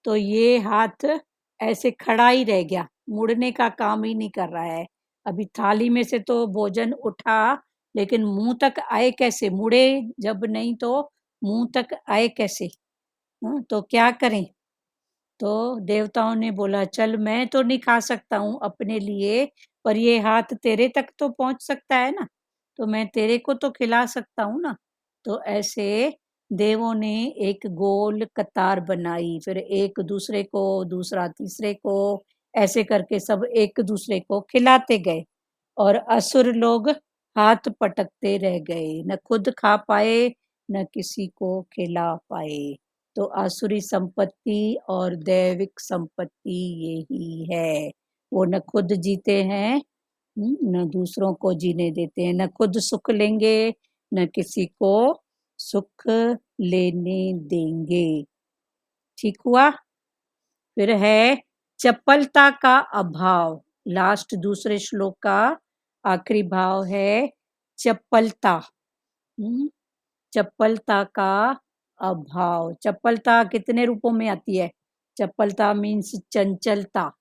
तो ये हाथ ऐसे खड़ा ही रह गया, मुड़ने का काम ही नहीं कर रहा है। अभी थाली में से तो भोजन उठा, लेकिन मुंह तक आए कैसे? मुड़े जब नहीं तो मुंह तक आए कैसे? तो क्या करें? तो देवताओं ने बोला चल मैं तो नहीं खा सकता हूँ अपने लिए, पर ये हाथ तेरे तक तो पहुंच सकता है ना, तो मैं तेरे को तो खिला सकता हूँ ना। तो ऐसे देवों ने एक गोल कतार बनाई, फिर एक दूसरे को, दूसरा तीसरे को, ऐसे करके सब एक दूसरे को खिलाते गए। और असुर लोग हाथ पटकते रह गए, न खुद खा पाए न किसी को खिला पाए। तो आसुरी संपत्ति और दैविक संपत्ति यही है, वो न खुद जीते हैं, न दूसरों को जीने देते हैं, न खुद सुख लेंगे न किसी को सुख लेने देंगे। ठीक हुआ। फिर है चपलता का अभाव। लास्ट दूसरे श्लोक का आखिरी भाव है चपलता। चपलता का अभाव। चपलता कितने रूपों में आती है? चपलता मीन्स चंचलता।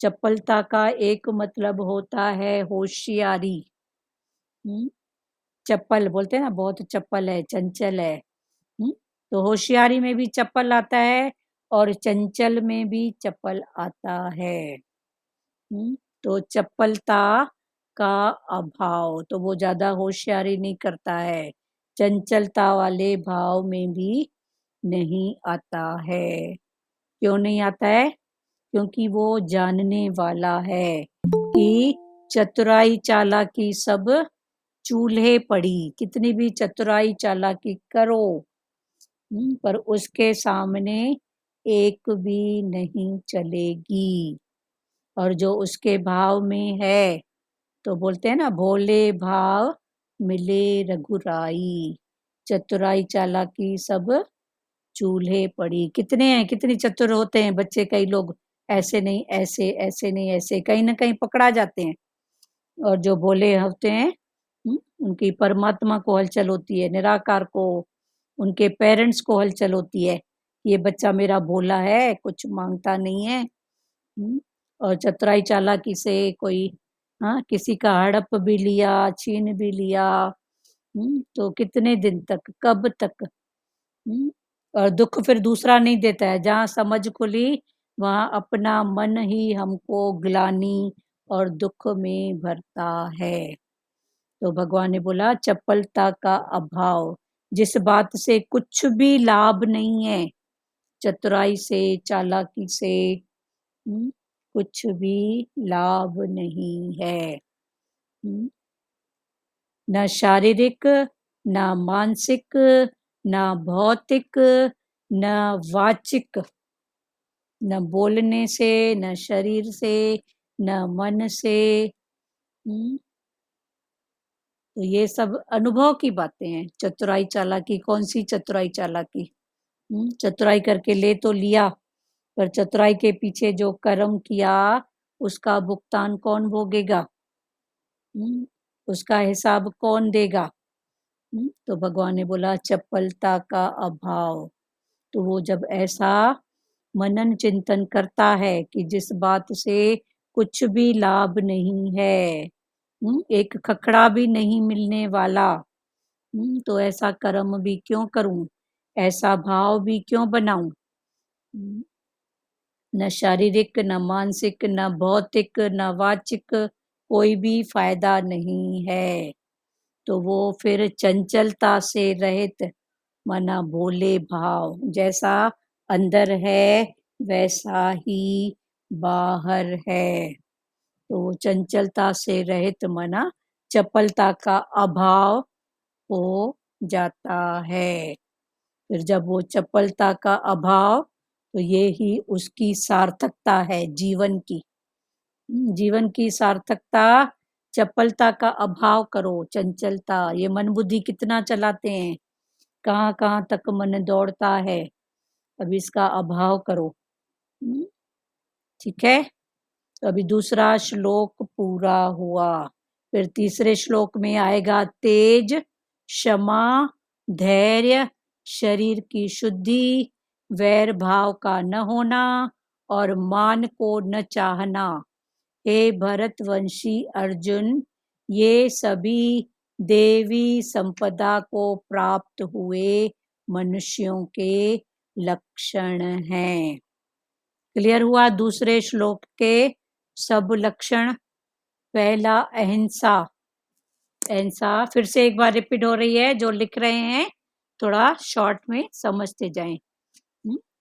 चपलता का एक मतलब होता है होशियारी। चप्पल बोलते हैं ना, बहुत चप्पल है, चंचल है। तो होशियारी में भी चप्पल आता है और चंचल में भी चप्पल आता है। तो चपलता का अभाव, तो वो ज्यादा होशियारी नहीं करता है, चंचलता वाले भाव में भी नहीं आता है। क्यों नहीं आता है? क्योंकि वो जानने वाला है कि चतुराई चालाकी सब चूल्हे पड़ी, कितनी भी चतुराई चालाकी करो, पर उसके सामने एक भी नहीं चलेगी। और जो उसके भाव में है, तो बोलते हैं ना, भोले भाव मिले रघुराई, चतुराई चालाकी सब चूल्हे पड़ी। कितने हैं, कितनी चतुर होते हैं बच्चे, कई लोग ऐसे नहीं ऐसे, ऐसे नहीं ऐसे, कहीं ना कहीं पकड़ा जाते हैं। और जो भोले होते हैं, उनकी परमात्मा को हलचल होती है, निराकार को, उनके पेरेंट्स को हलचल होती है, ये बच्चा मेरा भोला है, कुछ मांगता नहीं है। और चतुराई चालाकी से कोई किसी का हड़प भी लिया, छीन भी लिया, तो कितने दिन तक, कब तक। और दुख फिर दूसरा नहीं देता है, जहाँ समझ खुली वहाँ अपना मन ही हमको ग्लानि और दुख में भरता है। तो भगवान ने बोला चपलता का अभाव, जिस बात से कुछ भी लाभ नहीं है, चतुराई से चालाकी से कुछ भी लाभ नहीं है। न शारीरिक, न मानसिक, न भौतिक, न वाचिक, न बोलने से, न शरीर से, न मन से। तो ये सब अनुभव की बातें हैं। चतुराई चालाकी, कौन सी चतुराई चालाकी? चतुराई करके ले तो लिया, पर चतुराई के पीछे जो कर्म किया उसका भुगतान कौन भोगेगा? उसका हिसाब कौन देगा? तो भगवान ने बोला चपलता का अभाव। तो वो जब ऐसा मनन चिंतन करता है कि जिस बात से कुछ भी लाभ नहीं है, एक खखड़ा भी नहीं मिलने वाला, तो ऐसा कर्म भी क्यों करूं, ऐसा भाव भी क्यों बनाऊं? न शारीरिक, न मानसिक, न भौतिक, न वाचिक, कोई भी फायदा नहीं है। तो वो फिर चंचलता से रहित, माना भोले भाव, जैसा अंदर है वैसा ही बाहर है। तो वो चंचलता से रहित, माना चपलता का अभाव हो जाता है। फिर जब वो चपलता का अभाव, तो ये ही उसकी सार्थकता है जीवन की। जीवन की सार्थकता, चपलता का अभाव करो, चंचलता। ये मन बुद्धि कितना चलाते हैं, कहाँ कहाँ तक मन दौड़ता है, अब इसका अभाव करो। ठीक है, तो अभी दूसरा श्लोक पूरा हुआ। फिर तीसरे श्लोक में आएगा तेज, क्षमा, धैर्य, शरीर की शुद्धि, वैर भाव का न होना और मान को न चाहना। हे भरतवंशी अर्जुन, ये सभी देवी संपदा को प्राप्त हुए मनुष्यों के लक्षण हैं। क्लियर हुआ दूसरे श्लोक के सब लक्षण? पहला अहिंसा, अहिंसा फिर से एक बार रिपीट हो रही है, जो लिख रहे हैं थोड़ा शॉर्ट में समझते जाएं।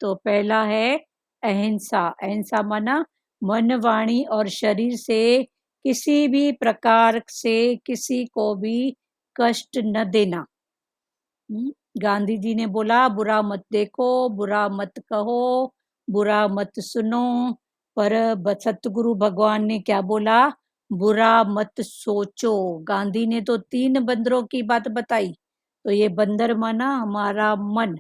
तो पहला है अहिंसा। अहिंसा माना मन, वाणी और शरीर से किसी भी प्रकार से किसी को भी कष्ट न देना। गांधी जी ने बोला बुरा मत देखो, बुरा मत कहो, बुरा मत सुनो, पर सतगुरु भगवान ने क्या बोला? बुरा मत सोचो। गांधी ने तो 3 बंदरों की बात बताई। तो ये बंदर माना हमारा मन,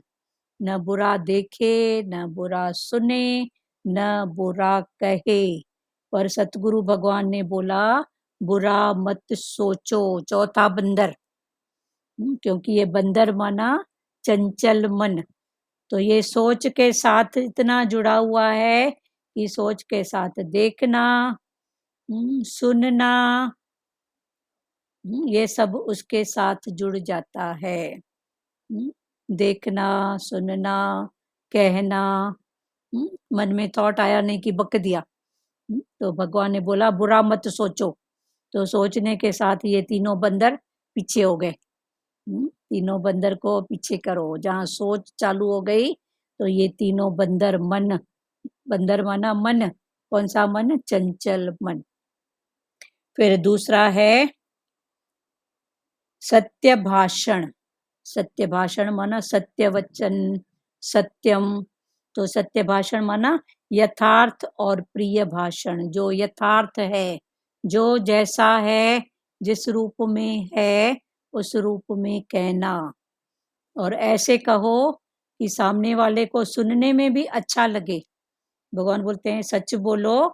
न बुरा देखे, न बुरा सुने, न बुरा कहे, पर सतगुरु भगवान ने बोला बुरा मत सोचो, चौथा बंदर। क्योंकि ये बंदर माना चंचल मन, तो ये सोच के साथ इतना जुड़ा हुआ है कि सोच के साथ देखना, सुनना, ये सब उसके साथ जुड़ जाता है। देखना, सुनना, कहना, मन में थॉट आया नहीं कि बक दिया, तो भगवान ने बोला बुरा मत सोचो। तो सोचने के साथ ये तीनों बंदर पीछे हो गए। तीनों बंदर को पीछे करो, जहाँ सोच चालू हो गई तो ये तीनों बंदर, मन, बंदर माना मन, कौन सा मन? चंचल मन। फिर दूसरा है सत्य भाषण, सत्य भाषण माना सत्य वचन, सत्यम। तो सत्य भाषण माना यथार्थ और प्रिय भाषण, जो यथार्थ है, जो जैसा है, जिस रूप में है उस रूप में कहना, और ऐसे कहो कि सामने वाले को सुनने में भी अच्छा लगे। भगवान बोलते हैं सच बोलो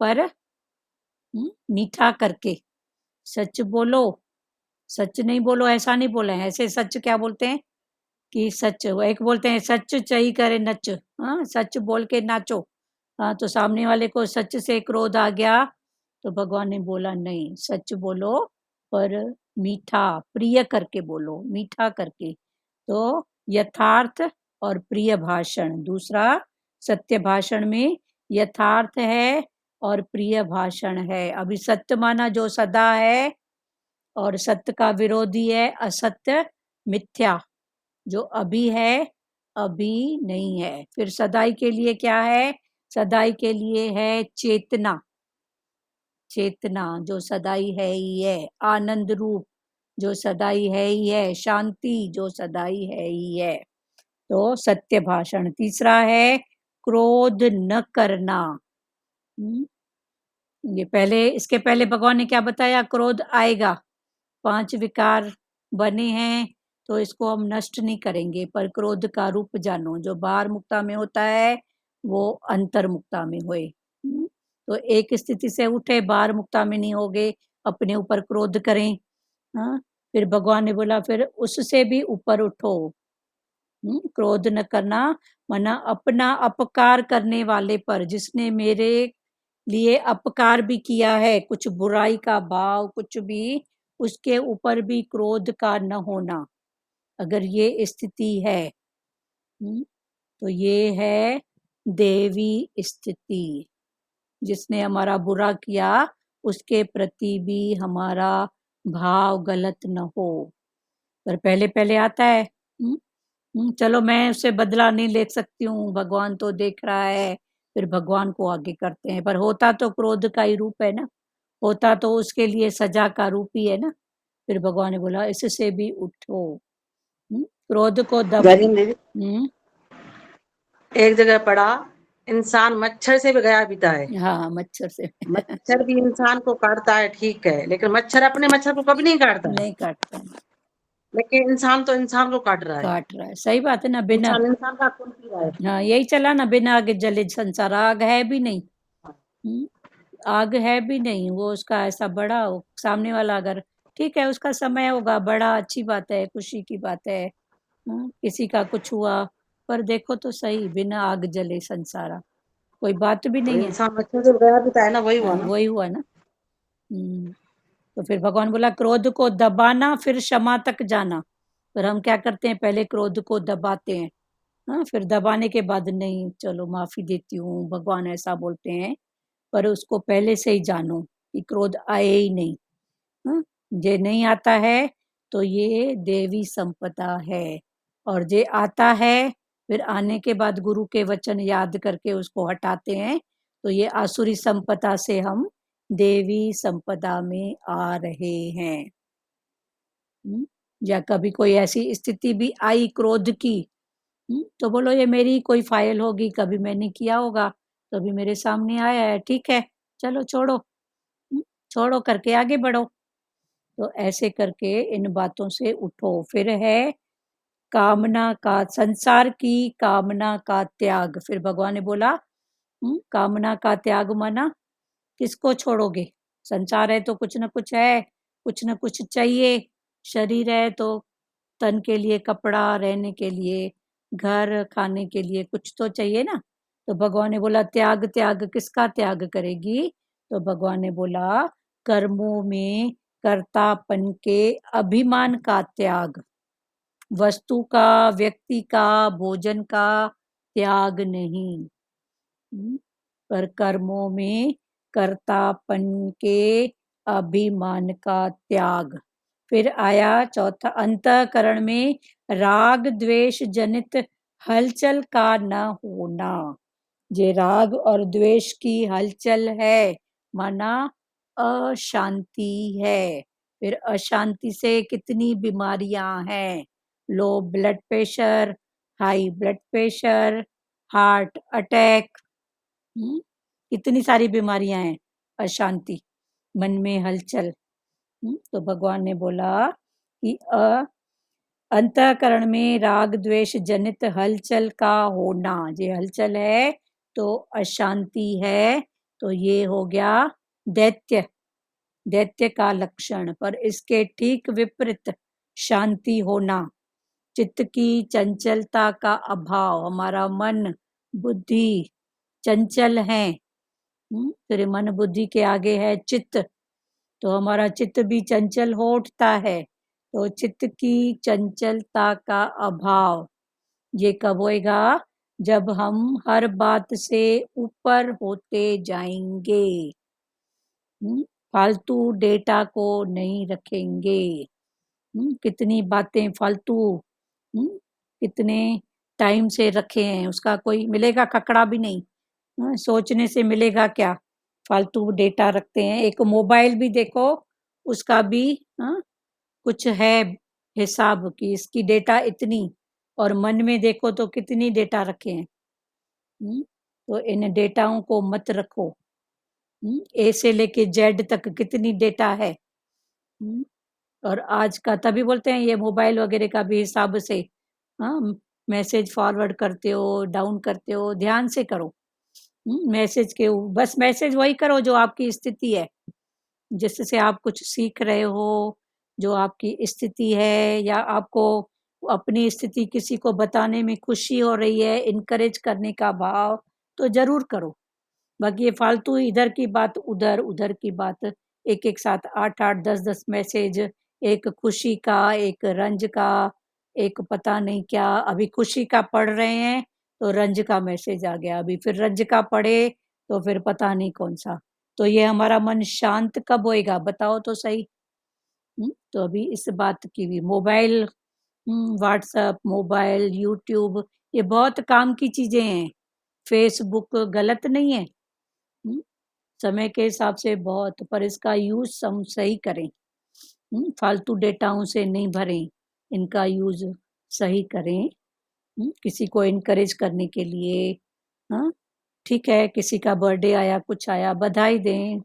पर मीठा करके, सच बोलो, सच नहीं बोलो ऐसा नहीं बोले हैं। ऐसे सच क्या बोलते हैं कि सच, एक बोलते हैं सच चई करे नच, हाँ सच बोल के नाचो। हाँ तो सामने वाले को सच से क्रोध आ गया तो भगवान ने बोला नहीं, सच बोलो पर मीठा, प्रिय करके बोलो, मीठा करके। तो यथार्थ और प्रिय भाषण। दूसरा, सत्य भाषण में यथार्थ है और प्रिय भाषण है। अभी सत्य माना जो सदा है, और सत्य का विरोधी है असत्य, मिथ्या, जो अभी है अभी नहीं है। फिर सदाई के लिए क्या है? सदाई के लिए है चेतना, चेतना जो सदाई है ही है, आनंद रूप जो सदाई है ही है, शांति जो सदाई है ही है। तो सत्य भाषण। तीसरा है क्रोध न करना। ये पहले, इसके पहले भगवान ने क्या बताया? क्रोध आएगा, 5 विकार बने हैं तो इसको हम नष्ट नहीं करेंगे, पर क्रोध का रूप जानो, जो बाहर मुक्ता में होता है वो अंतर मुक्ता में होए। तो एक स्थिति से उठे, बाहर मुक्ता में नहीं होगे, अपने ऊपर क्रोध करें। हाँ, फिर भगवान ने बोला फिर उससे भी ऊपर उठो। क्रोध न करना माना अपना अपकार करने वाले पर, जिसने मेरे लिए अपकार भी किया है, कुछ बुराई का भाव कुछ भी, उसके ऊपर भी क्रोध का न होना। अगर ये स्थिति है तो ये है देवी स्थिति। जिसने हमारा बुरा किया उसके प्रति भी हमारा भाव गलत न हो। पर पहले पहले आता है चलो मैं उससे बदला नहीं ले सकती हूँ, भगवान तो देख रहा है, फिर भगवान को आगे करते हैं। पर होता तो क्रोध का ही रूप है ना, होता तो उसके लिए सजा का रूप ही है ना। फिर भगवान ने बोला इससे भी उठो, क्रोध को दब। एक जगह पढ़ा, इंसान मच्छर से भी गया बीता है। हाँ, मच्छर से मच्छर भी इंसान को काटता है, ठीक है, लेकिन मच्छर अपने मच्छर को कभी नहीं काटता है। नहीं काटता, लेकिन इंसान तो इंसान को काट रहा है। काट रहा है, सही बात है ना। बिना इंसान का खून पी रहा है। हाँ यही चला ना, बिना आग जले संसार। आग है भी नहीं, आग है भी नहीं, वो उसका ऐसा बड़ा हो, सामने वाला अगर ठीक है उसका समय होगा, बड़ा अच्छी बात है, खुशी की बात है। किसी का कुछ हुआ, पर देखो तो सही, बिना आग जले संसारा, कोई बात भी नहीं है। इंसान मच्छर से गया बीता है ना, वही हुआ ना। वही हुआ ना। तो फिर भगवान बोला क्रोध को दबाना फिर क्षमा तक जाना। पर हम क्या करते हैं? पहले क्रोध को दबाते हैं, हाँ, फिर दबाने के बाद नहीं, चलो माफी देती हूँ, भगवान ऐसा बोलते हैं। पर उसको पहले से ही जानो कि क्रोध आए ही नहीं। हाँ, जे नहीं आता है तो ये देवी संपदा है, और जे आता है फिर आने के बाद गुरु के वचन याद करके उसको हटाते हैं, तो ये आसुरी संपदा से हम देवी संपदा में आ रहे हैं। या कभी कोई ऐसी स्थिति भी आई क्रोध की, तो बोलो ये मेरी कोई फाइल होगी, कभी मैंने किया होगा, कभी मेरे सामने आया है, ठीक है चलो छोड़ो, छोड़ो करके आगे बढ़ो। तो ऐसे करके इन बातों से उठो। फिर है कामना का, संसार की कामना का त्याग। फिर भगवान ने बोला कामना का त्याग माना किसको छोड़ोगे? संसार है तो कुछ न कुछ है, कुछ न कुछ चाहिए। शरीर है तो तन के लिए कपड़ा, रहने के लिए घर, खाने के लिए कुछ तो चाहिए ना। तो भगवान ने बोला त्याग, त्याग किसका त्याग करेगी? तो भगवान ने बोला कर्मों में कर्तापन के अभिमान का त्याग, वस्तु का, व्यक्ति का, भोजन का त्याग नहीं, पर कर्मों में कर्तापन के अभिमान का त्याग। फिर आया चौथा, अंतःकरण में राग द्वेष जनित हलचल का न होना। जे राग और द्वेष की हलचल है माना अशांति है। फिर अशांति से कितनी बीमारियां हैं, low blood pressure, high blood pressure, heart attack, कितनी सारी बीमारियां हैं। अशांति, मन में हलचल। तो भगवान ने बोला कि अंतःकरण में राग द्वेष जनित हलचल का होना, ये हलचल है तो अशांति है, तो ये हो गया दैत्य, दैत्य का लक्षण। पर इसके ठीक विपरीत शांति होना, चित्त की चंचलता का अभाव, हमारा मन बुद्धि चंचल है। फिर मन बुद्धि के आगे है चित्त, तो हमारा चित्त भी चंचल हो उठता है। तो चित्त की चंचलता का अभाव ये कब होएगा? जब हम हर बात से ऊपर होते जाएंगे, फालतू डेटा को नहीं रखेंगे। कितनी बातें फालतू कितने टाइम से रखे हैं, उसका कोई मिलेगा ककड़ा भी नहीं। सोचने से मिलेगा क्या? फालतू डेटा रखते हैं। एक मोबाइल भी देखो, उसका भी कुछ है हिसाब कि इसकी डेटा इतनी, और मन में देखो तो कितनी डेटा रखे हैं। तो इन डेटाओं को मत रखो। ए से लेके जेड तक कितनी डेटा है। और आज का तभी बोलते हैं ये मोबाइल वगैरह का भी हिसाब से मैसेज फॉरवर्ड करते हो, डाउन करते हो, ध्यान से करो। मैसेज के बस मैसेज वही करो जो आपकी स्थिति है, जिससे आप कुछ सीख रहे हो, जो आपकी स्थिति है, या आपको अपनी स्थिति किसी को बताने में खुशी हो रही है, इनकरेज करने का भाव, तो जरूर करो। बाकी ये फालतू इधर की बात उधर, उधर की बात, एक साथ 8-8 10-10 मैसेज, एक खुशी का, एक रंज का, एक पता नहीं क्या। अभी खुशी का पढ़ रहे हैं तो रंज का मैसेज आ गया, अभी फिर रंज का पढ़े तो फिर पता नहीं कौन सा। तो ये हमारा मन शांत कब होएगा बताओ तो सही। तो अभी इस बात की भी मोबाइल, व्हाट्सएप, मोबाइल, यूट्यूब, ये बहुत काम की चीजें हैं। फेसबुक गलत नहीं है, समय के हिसाब से बहुत, पर इसका यूज हम सही करें। फालतू डेटाओं से नहीं भरें, इनका यूज सही करें। किसी को इनकरेज करने के लिए, हाँ ठीक है, किसी का बर्थडे आया, कुछ आया, बधाई दें,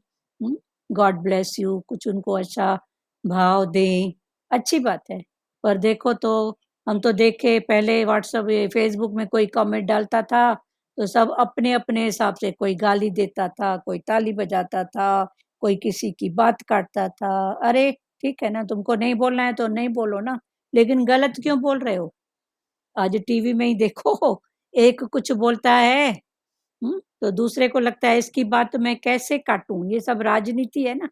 गॉड ब्लेस यू, कुछ उनको अच्छा भाव दें, अच्छी बात है। पर देखो तो हम तो देखे पहले व्हाट्सएप फेसबुक में कोई कमेंट डालता था तो सब अपने अपने हिसाब से, कोई गाली देता था, कोई ताली बजाता था, कोई किसी की बात काटता था। अरे ठीक है ना, तुमको नहीं बोलना है तो नहीं बोलो ना, लेकिन गलत क्यों बोल रहे हो? आज टीवी में ही देखो, एक कुछ बोलता है, तो दूसरे को लगता है इसकी बात मैं कैसे काटूं। ये सब राजनीति है ना।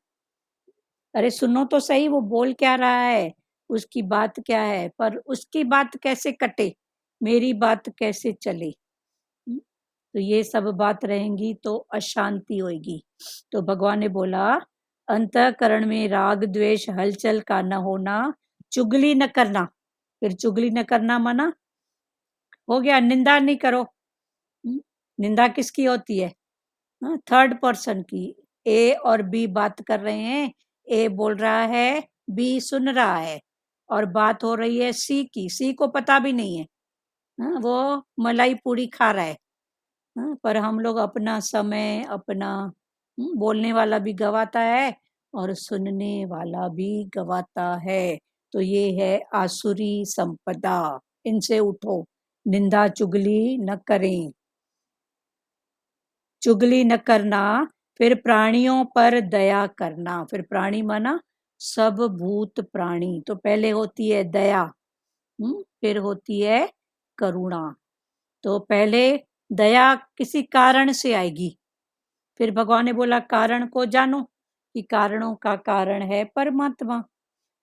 अरे सुनो तो सही, वो बोल क्या रहा है, उसकी बात क्या है, पर उसकी बात कैसे कटे, मेरी बात कैसे चले। तो ये सब बात रहेंगी तो अशांति होगी। तो भगवान ने बोला अंतःकरण में राग द्वेष हलचल का न होना, चुगली न करना। फिर चुगली न करना माना हो गया निंदा नहीं करो। निंदा किसकी होती है? थर्ड पर्सन की। ए और बी बात कर रहे हैं, ए बोल रहा है, बी सुन रहा है, और बात हो रही है सी की। सी को पता भी नहीं है, वो मलाई पूरी खा रहा है। पर हम लोग अपना समय, अपना बोलने वाला भी गवाता है और सुनने वाला भी गवाता है। तो ये है आसुरी संपदा, इनसे उठो, निंदा चुगली न करें। चुगली न करना, फिर प्राणियों पर दया करना। फिर प्राणी माना सब भूत प्राणी। तो पहले होती है दया, फिर होती है करुणा। तो पहले दया किसी कारण से आएगी। फिर भगवान ने बोला कारण को जानो, कि कारणों का कारण है परमात्मा।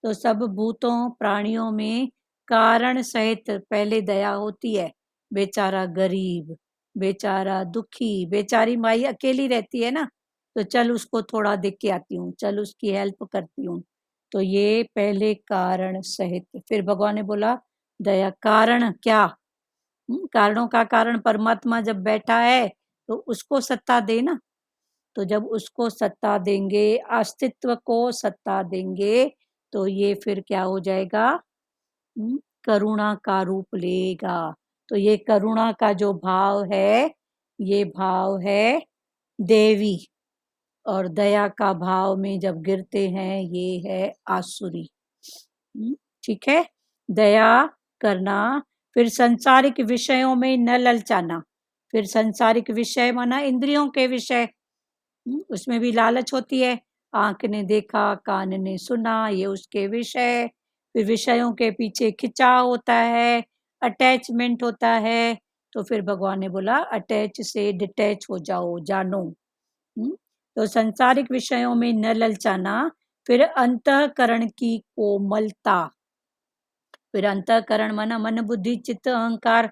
तो सब भूतों प्राणियों में कारण सहित पहले दया होती है। बेचारा गरीब, बेचारा दुखी, बेचारी माई अकेली रहती है ना, तो चल उसको थोड़ा देख के आती हूँ, चल उसकी हेल्प करती हूँ। तो ये पहले कारण सहित। फिर भगवान ने बोला दया कारण क्या? कारणों का कारण परमात्मा जब बैठा है तो उसको सत्ता दे ना। तो जब उसको सत्ता देंगे, अस्तित्व को सत्ता देंगे, तो ये फिर क्या हो जाएगा, करुणा का रूप लेगा। तो ये करुणा का जो भाव है, ये भाव है देवी, और दया का भाव में जब गिरते हैं ये है आसुरी। ठीक है, दया करना, फिर संसारिक विषयों में न ललचाना। फिर संसारिक विषय माना इंद्रियों के विषय, उसमें भी लालच होती है। आंख ने देखा, कान ने सुना, ये उसके विषय। फिर विषयों के पीछे खिंचाव होता है, अटैचमेंट होता है। तो फिर भगवान ने बोला अटैच से डिटैच हो जाओ, जानो। तो संसारिक विषयों में न ललचाना। फिर अंतःकरण की कोमलता। फिर अंतःकरण माना मन बुद्धि चित्त अहंकार,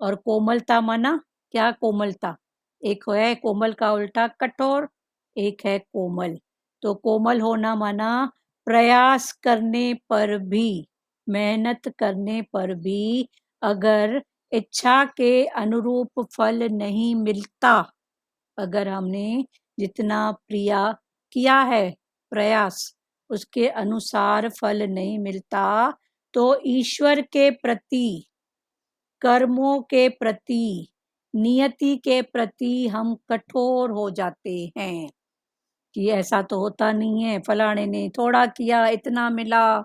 और कोमलता माना क्या, कोमलता एक है कोमल का उल्टा कठोर, एक है कोमल। तो कोमल होना माना प्रयास करने पर भी, मेहनत करने पर भी अगर इच्छा के अनुरूप फल नहीं मिलता, अगर हमने जितना किया है प्रयास, उसके अनुसार फल नहीं मिलता, तो ईश्वर के प्रति, कर्मों के प्रति, नियति के प्रति हम कठोर हो जाते हैं कि ऐसा तो होता नहीं है, फलाने ने थोड़ा किया इतना मिला।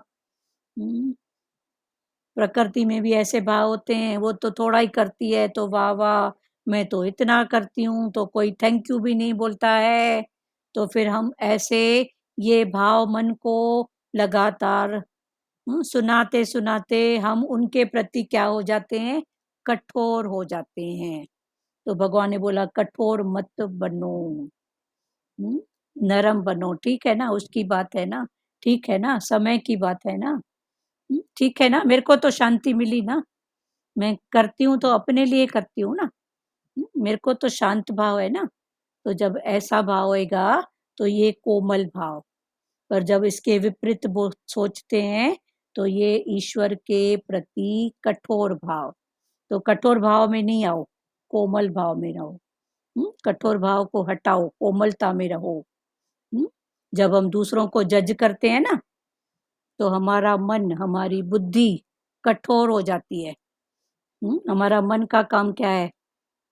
प्रकृति में भी ऐसे भाव होते हैं, वो तो थोड़ा ही करती है तो वाह वाह, मैं तो इतना करती हूँ तो कोई थैंक यू भी नहीं बोलता है। तो फिर हम ऐसे ये भाव मन को लगातार सुनाते सुनाते हम उनके प्रति क्या हो जाते हैं, कठोर हो जाते हैं। तो भगवान ने बोला कठोर मत बनो, नरम बनो। ठीक है ना, उसकी बात है ना, ठीक है ना, समय की बात है ना, ठीक है ना। मेरे को तो शांति मिली ना, मैं करती हूँ तो अपने लिए करती हूँ ना, मेरे को तो शांत भाव है ना। तो जब ऐसा भाव होएगा तो ये कोमल भाव, पर जब इसके विपरीत सोचते हैं तो ये ईश्वर के प्रति कठोर भाव। तो कठोर भाव में नहीं आओ, कोमल भाव में रहो। कठोर भाव को हटाओ, कोमलता में रहो। जब हम दूसरों को जज करते हैं ना, तो हमारा मन, हमारी बुद्धि कठोर हो जाती है। हमारा मन का काम क्या है,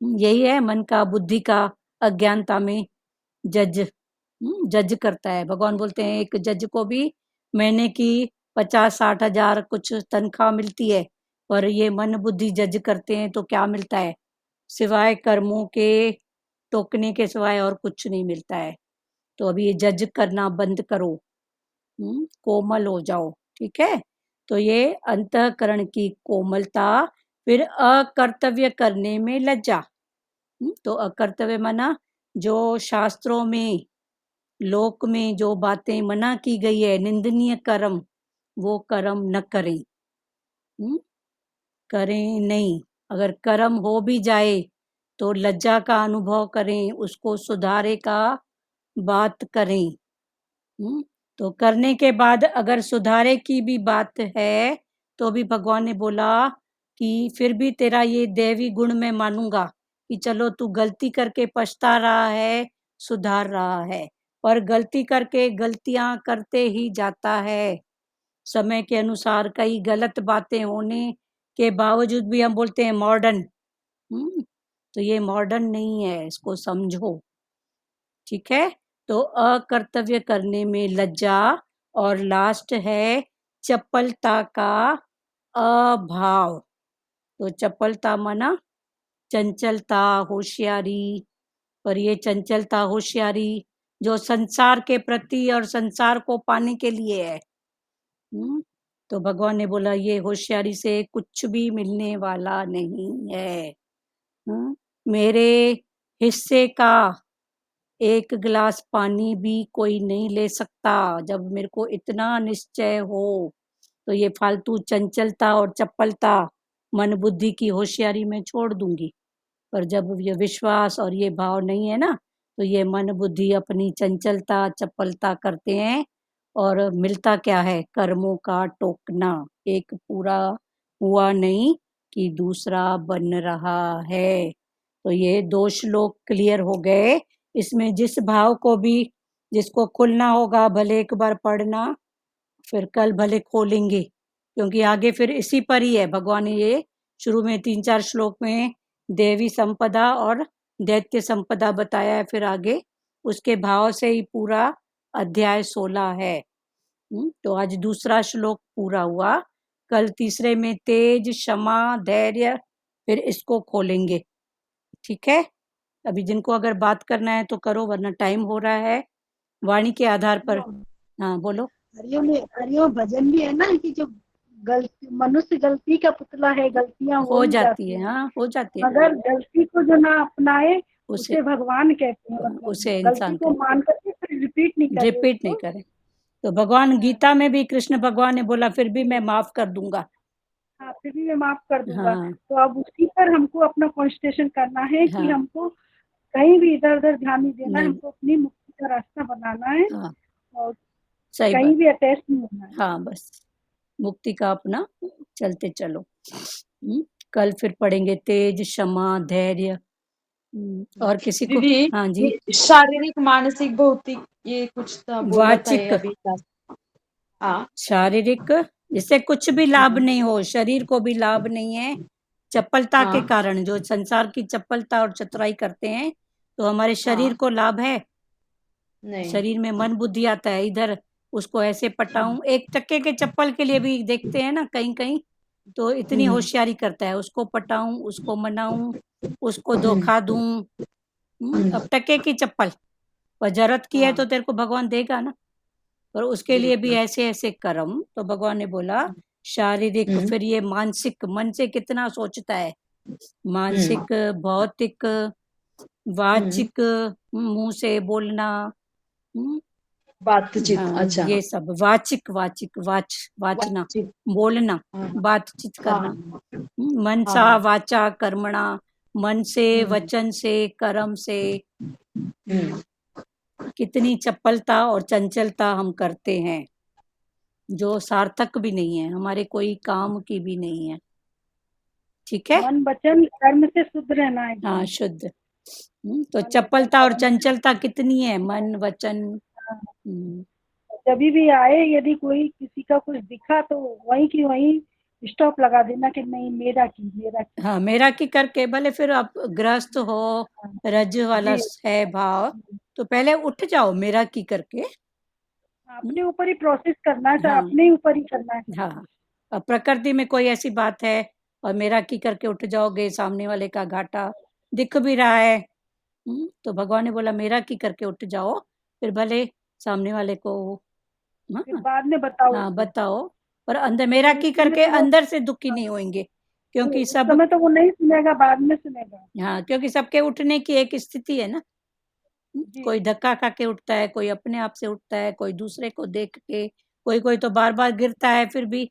यही है, मन का, बुद्धि का अज्ञानता में जज करता है। भगवान बोलते हैं एक जज को भी महीने की 50-60 हजार कुछ तनख्वाह मिलती है, पर ये मन बुद्धि जज करते हैं तो क्या मिलता है, सिवाय कर्मों के टोकने के सिवाय और कुछ नहीं मिलता है। तो अभी ये जज करना बंद करो, कोमल हो जाओ। ठीक है, तो ये अंतःकरण की कोमलता। फिर अकर्तव्य करने में लज्जा। तो अकर्तव्य माना जो शास्त्रों में, लोक में जो बातें मना की गई है, निंदनीय कर्म, वो कर्म न करें। करें नहीं, अगर कर्म हो भी जाए तो लज्जा का अनुभव करें, उसको सुधारे का बात करें। तो करने के बाद अगर सुधारे की भी बात है तो भी भगवान ने बोला कि फिर भी तेरा ये दैवी गुण मैं मानूंगा कि चलो तू गलती करके पछता रहा है, सुधार रहा है, पर गलती करके गलतियां करते ही जाता है। समय के अनुसार कई गलत बातें होने के बावजूद भी हम बोलते हैं मॉडर्न। तो ये मॉडर्न नहीं है, इसको समझो। ठीक है, तो अकर्तव्य करने में लज्जा, और लास्ट है चपलता का अभाव। तो चपलता माना चंचलता, होशियारी, पर ये चंचलता होशियारी जो संसार के प्रति और संसार को पाने के लिए है। तो भगवान ने बोला ये होशियारी से कुछ भी मिलने वाला नहीं है। मेरे हिस्से का एक गिलास पानी भी कोई नहीं ले सकता। जब मेरे को इतना निश्चय हो तो ये फालतू चंचलता और चपलता, मन बुद्धि की होशियारी में छोड़ दूंगी। पर जब ये विश्वास और ये भाव नहीं है ना, तो ये मन बुद्धि अपनी चंचलता चपलता करते हैं, और मिलता क्या है, कर्मों का टोकना। एक पूरा हुआ नहीं कि दूसरा बन रहा है। तो ये 2 श्लोक क्लियर हो गए। इसमें जिस भाव को भी, जिसको खुलना होगा भले एक बार पढ़ना, फिर कल भले खोलेंगे, क्योंकि आगे फिर इसी पर ही है। भगवान ने ये शुरू में 3-4 श्लोक में देवी संपदा और दैत्य संपदा बताया है, फिर आगे उसके भाव से ही पूरा अध्याय 16 है। तो आज दूसरा श्लोक पूरा हुआ, कल तीसरे में तेज, क्षमा, धैर्य, फिर इसको खोलेंगे। ठीक है, अभी जिनको अगर बात करना है तो करो, वरना टाइम हो रहा है। वाणी के आधार पर। हाँ बोलो। हरिओम भजन भी है ना कि जो गलती, मनुष्य गलती का पुतला है, गलतियां हो जाती है, हाँ हो जाती है, मगर गलती को जो ना अपनाए उसे उसे भगवान कहते हैं। मतलब उसे गलती इंसान को मान करके फिर रिपीट नहीं करे, रिपीट नहीं करे। तो भगवान गीता में भी कृष्ण भगवान ने बोला फिर भी मैं माफ कर दूंगा। हाँ, फिर भी मैं माफ कर दूंगा। हाँ तो अब उसी पर हमको अपना कॉन्सेंट्रेशन करना है कि हाँ हमको कहीं भी इधर उधर ध्यान नहीं देना है, नहीं, हमको अपनी मुक्ति का रास्ता बनाना है हाँ और सही कहीं बात, भी अटैच नहीं होना है। हाँ बस मुक्ति का अपना चलते चलो। कल फिर पढ़ेंगे तेज, क्षमा, धैर्य। और किसी को? दीदी हाँ जी। ये शारीरिक, मानसिक, भौतिक, ये कुछ तो बोला था ये वाचिक, अभी। हाँ शारीरिक, जिससे कुछ भी लाभ नहीं हो, शरीर को भी लाभ नहीं है, चपलता के हाँ कारण जो संसार की चपलता और चतुराई करते हैं, तो हमारे शरीर हाँ को लाभ है। नहीं। शरीर में मन बुद्धि आता है, इधर उसको ऐसे पटाऊं, 1 टक्के के चप्पल के लिए भी देखते हैं ना कहीं कहीं, तो इतनी होशियारी करता है, उसको पटाऊं, उसको मनाऊं, उसको धोखा दूं। अब टक्के की चप्पल पर जरूरत की है तो तेरे को भगवान देगा ना, पर उसके लिए भी ऐसे ऐसे कर्म। तो भगवान ने बोला शारीरिक, फिर ये मानसिक, मन से कितना सोचता है, मानसिक, भौतिक, वाचिक, मुंह से बोलना, बातचीत, हाँ अच्छा। ये सब वाचिक, वाचना, बातचीत, बोलना, हाँ बातचीत करना। हाँ मनसा हाँ। वाचा कर्मणा, मन से, वचन से, कर्म से कितनी चपलता और चंचलता हम करते हैं, जो सार्थक भी नहीं है, हमारे कोई काम की भी नहीं है। ठीक है, मन वचन कर्म से शुद्ध रहना है। हाँ शुद्ध। तो चपलता और चंचलता कितनी है, मन वचन। जब भी आए, यदि कोई किसी का कुछ दिखा तो वहीं की वहीं स्टॉप लगा देना कि नहीं, मेरा की। हाँ मेरा की करके, भले फिर आप गृहस्थ हो, रज वाला है भाव, तो पहले उठ जाओ मेरा की करके। अपने ऊपर ही प्रोसेस करना है, हाँ अपने ऊपर ही करना है। हाँ, अब प्रकृति में कोई ऐसी बात है और मेरा की करके उठ जाओगे, सामने वाले का घाटा दिख भी रहा है, तो भगवान ने बोला मेरा की करके उठ जाओ, फिर भले सामने वाले को फिर बाद में बताओ। हाँ बताओ, पर अंदर मेरा की करके अंदर से दुखी नहीं होंगे, क्योंकि उस सब, समय तो वो नहीं सुनेगा, बाद में सुनेगा। हाँ क्योंकि सबके उठने की एक स्थिति है ना, कोई धक्का खा के उठता है, कोई अपने आप से उठता है, कोई दूसरे को देख के, कोई तो बार बार गिरता है फिर भी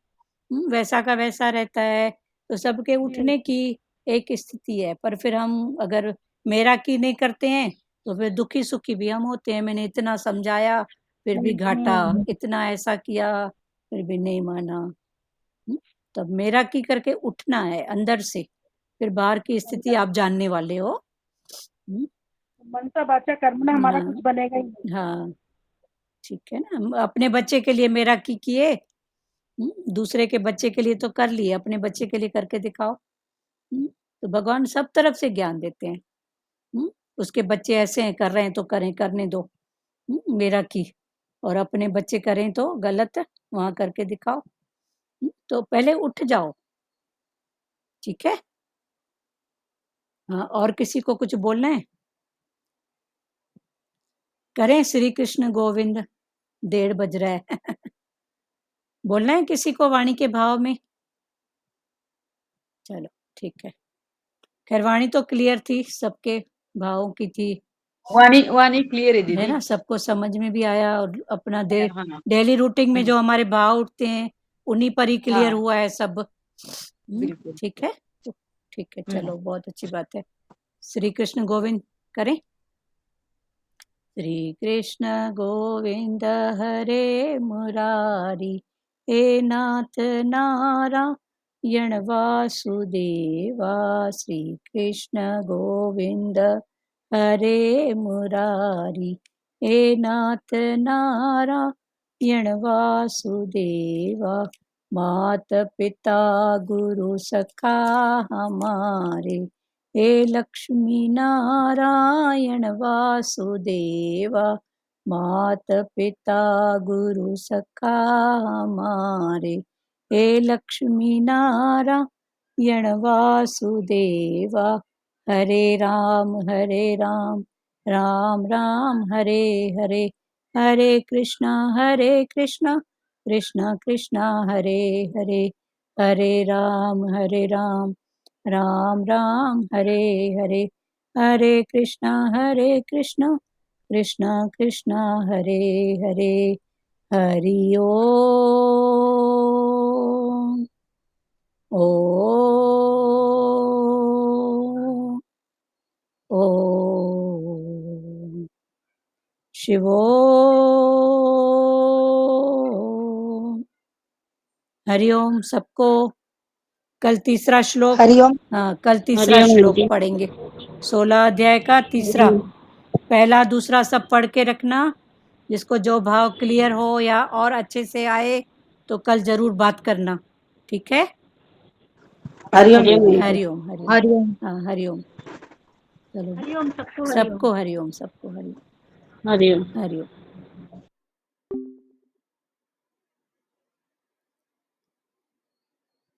वैसा का वैसा रहता है। तो सबके उठने की एक स्थिति है, पर फिर हम अगर मेरा की नहीं करते हैं तो फिर दुखी सुखी भी हम होते हैं। मैंने इतना समझाया फिर भी घाटा, इतना ऐसा किया फिर भी नहीं माना। तब मेरा की करके उठना है अंदर से, फिर बाहर की स्थिति आप जानने वाले हो। मनसा वाचा कर्मणा, हमारा कुछ बनेगा ही नहीं। हाँ ठीक है ना, अपने बच्चे के लिए मेरा की किए, दूसरे के बच्चे के लिए तो कर लिए, अपने बच्चे के लिए करके दिखाओ। तो भगवान सब तरफ से ज्ञान देते हैं। उसके बच्चे ऐसे हैं, कर रहे हैं तो करें, करने दो, मेरा की, और अपने बच्चे करें तो गलत, वहां करके दिखाओ। तो पहले उठ जाओ। ठीक है, हाँ और किसी को कुछ बोलना है? करें श्री कृष्ण गोविंद, 1:30 बज रहा है। बोलना है किसी को वाणी के भाव में? चलो ठीक है, खैर वाणी तो क्लियर थी, सबके भावों की थी, वाणी क्लियर है है दीदी। ना, सबको समझ में भी आया, और अपना हाँ डेली रूटीन में जो हमारे भाव उठते हैं उन्हीं पर ही क्लियर हाँ हुआ है सब। बिल्कुल। ठीक है, ठीक है, चलो बहुत अच्छी बात है। श्री कृष्ण गोविंद करें। श्री कृष्ण गोविंद हरे मुरारी, हे नाथ नारायण वासुदेवा। श्री कृष्ण गोविंद हरे मुरारी, हे नाथ नारायण वासुदेवा मात पिता गुरु सखा हमारे, हे लक्ष्मी नारायण वासुदेवा मात पिता गुरु सखा हमारे, हे लक्ष्मी नारायण वासुदेवा। हरे राम राम राम हरे हरे, हरे कृष्णा कृष्णा कृष्णा हरे हरे, हरे राम राम राम हरे हरे, हरे कृष्णा कृष्णा कृष्णा हरे हरे। हरि ओम। ओम ओम शिवोम। हरिओम सबको। कल तीसरा श्लोक, हरिओम। हाँ कल तीसरा हरिओम श्लोक आंटी। पढ़ेंगे, 16 अध्याय का तीसरा। पहला दूसरा सब पढ़ के रखना, जिसको जो भाव क्लियर हो या और अच्छे से आए तो कल जरूर बात करना, ठीक है। हरिओम हरिओम दीदी। आंटी। हरिओम हरिओम। हरिओम। हाँ हरिओम। चलो हरिओम सबको हरिओम। सबको हरिओम, सबको हरिओम हरिओम। हरिओम।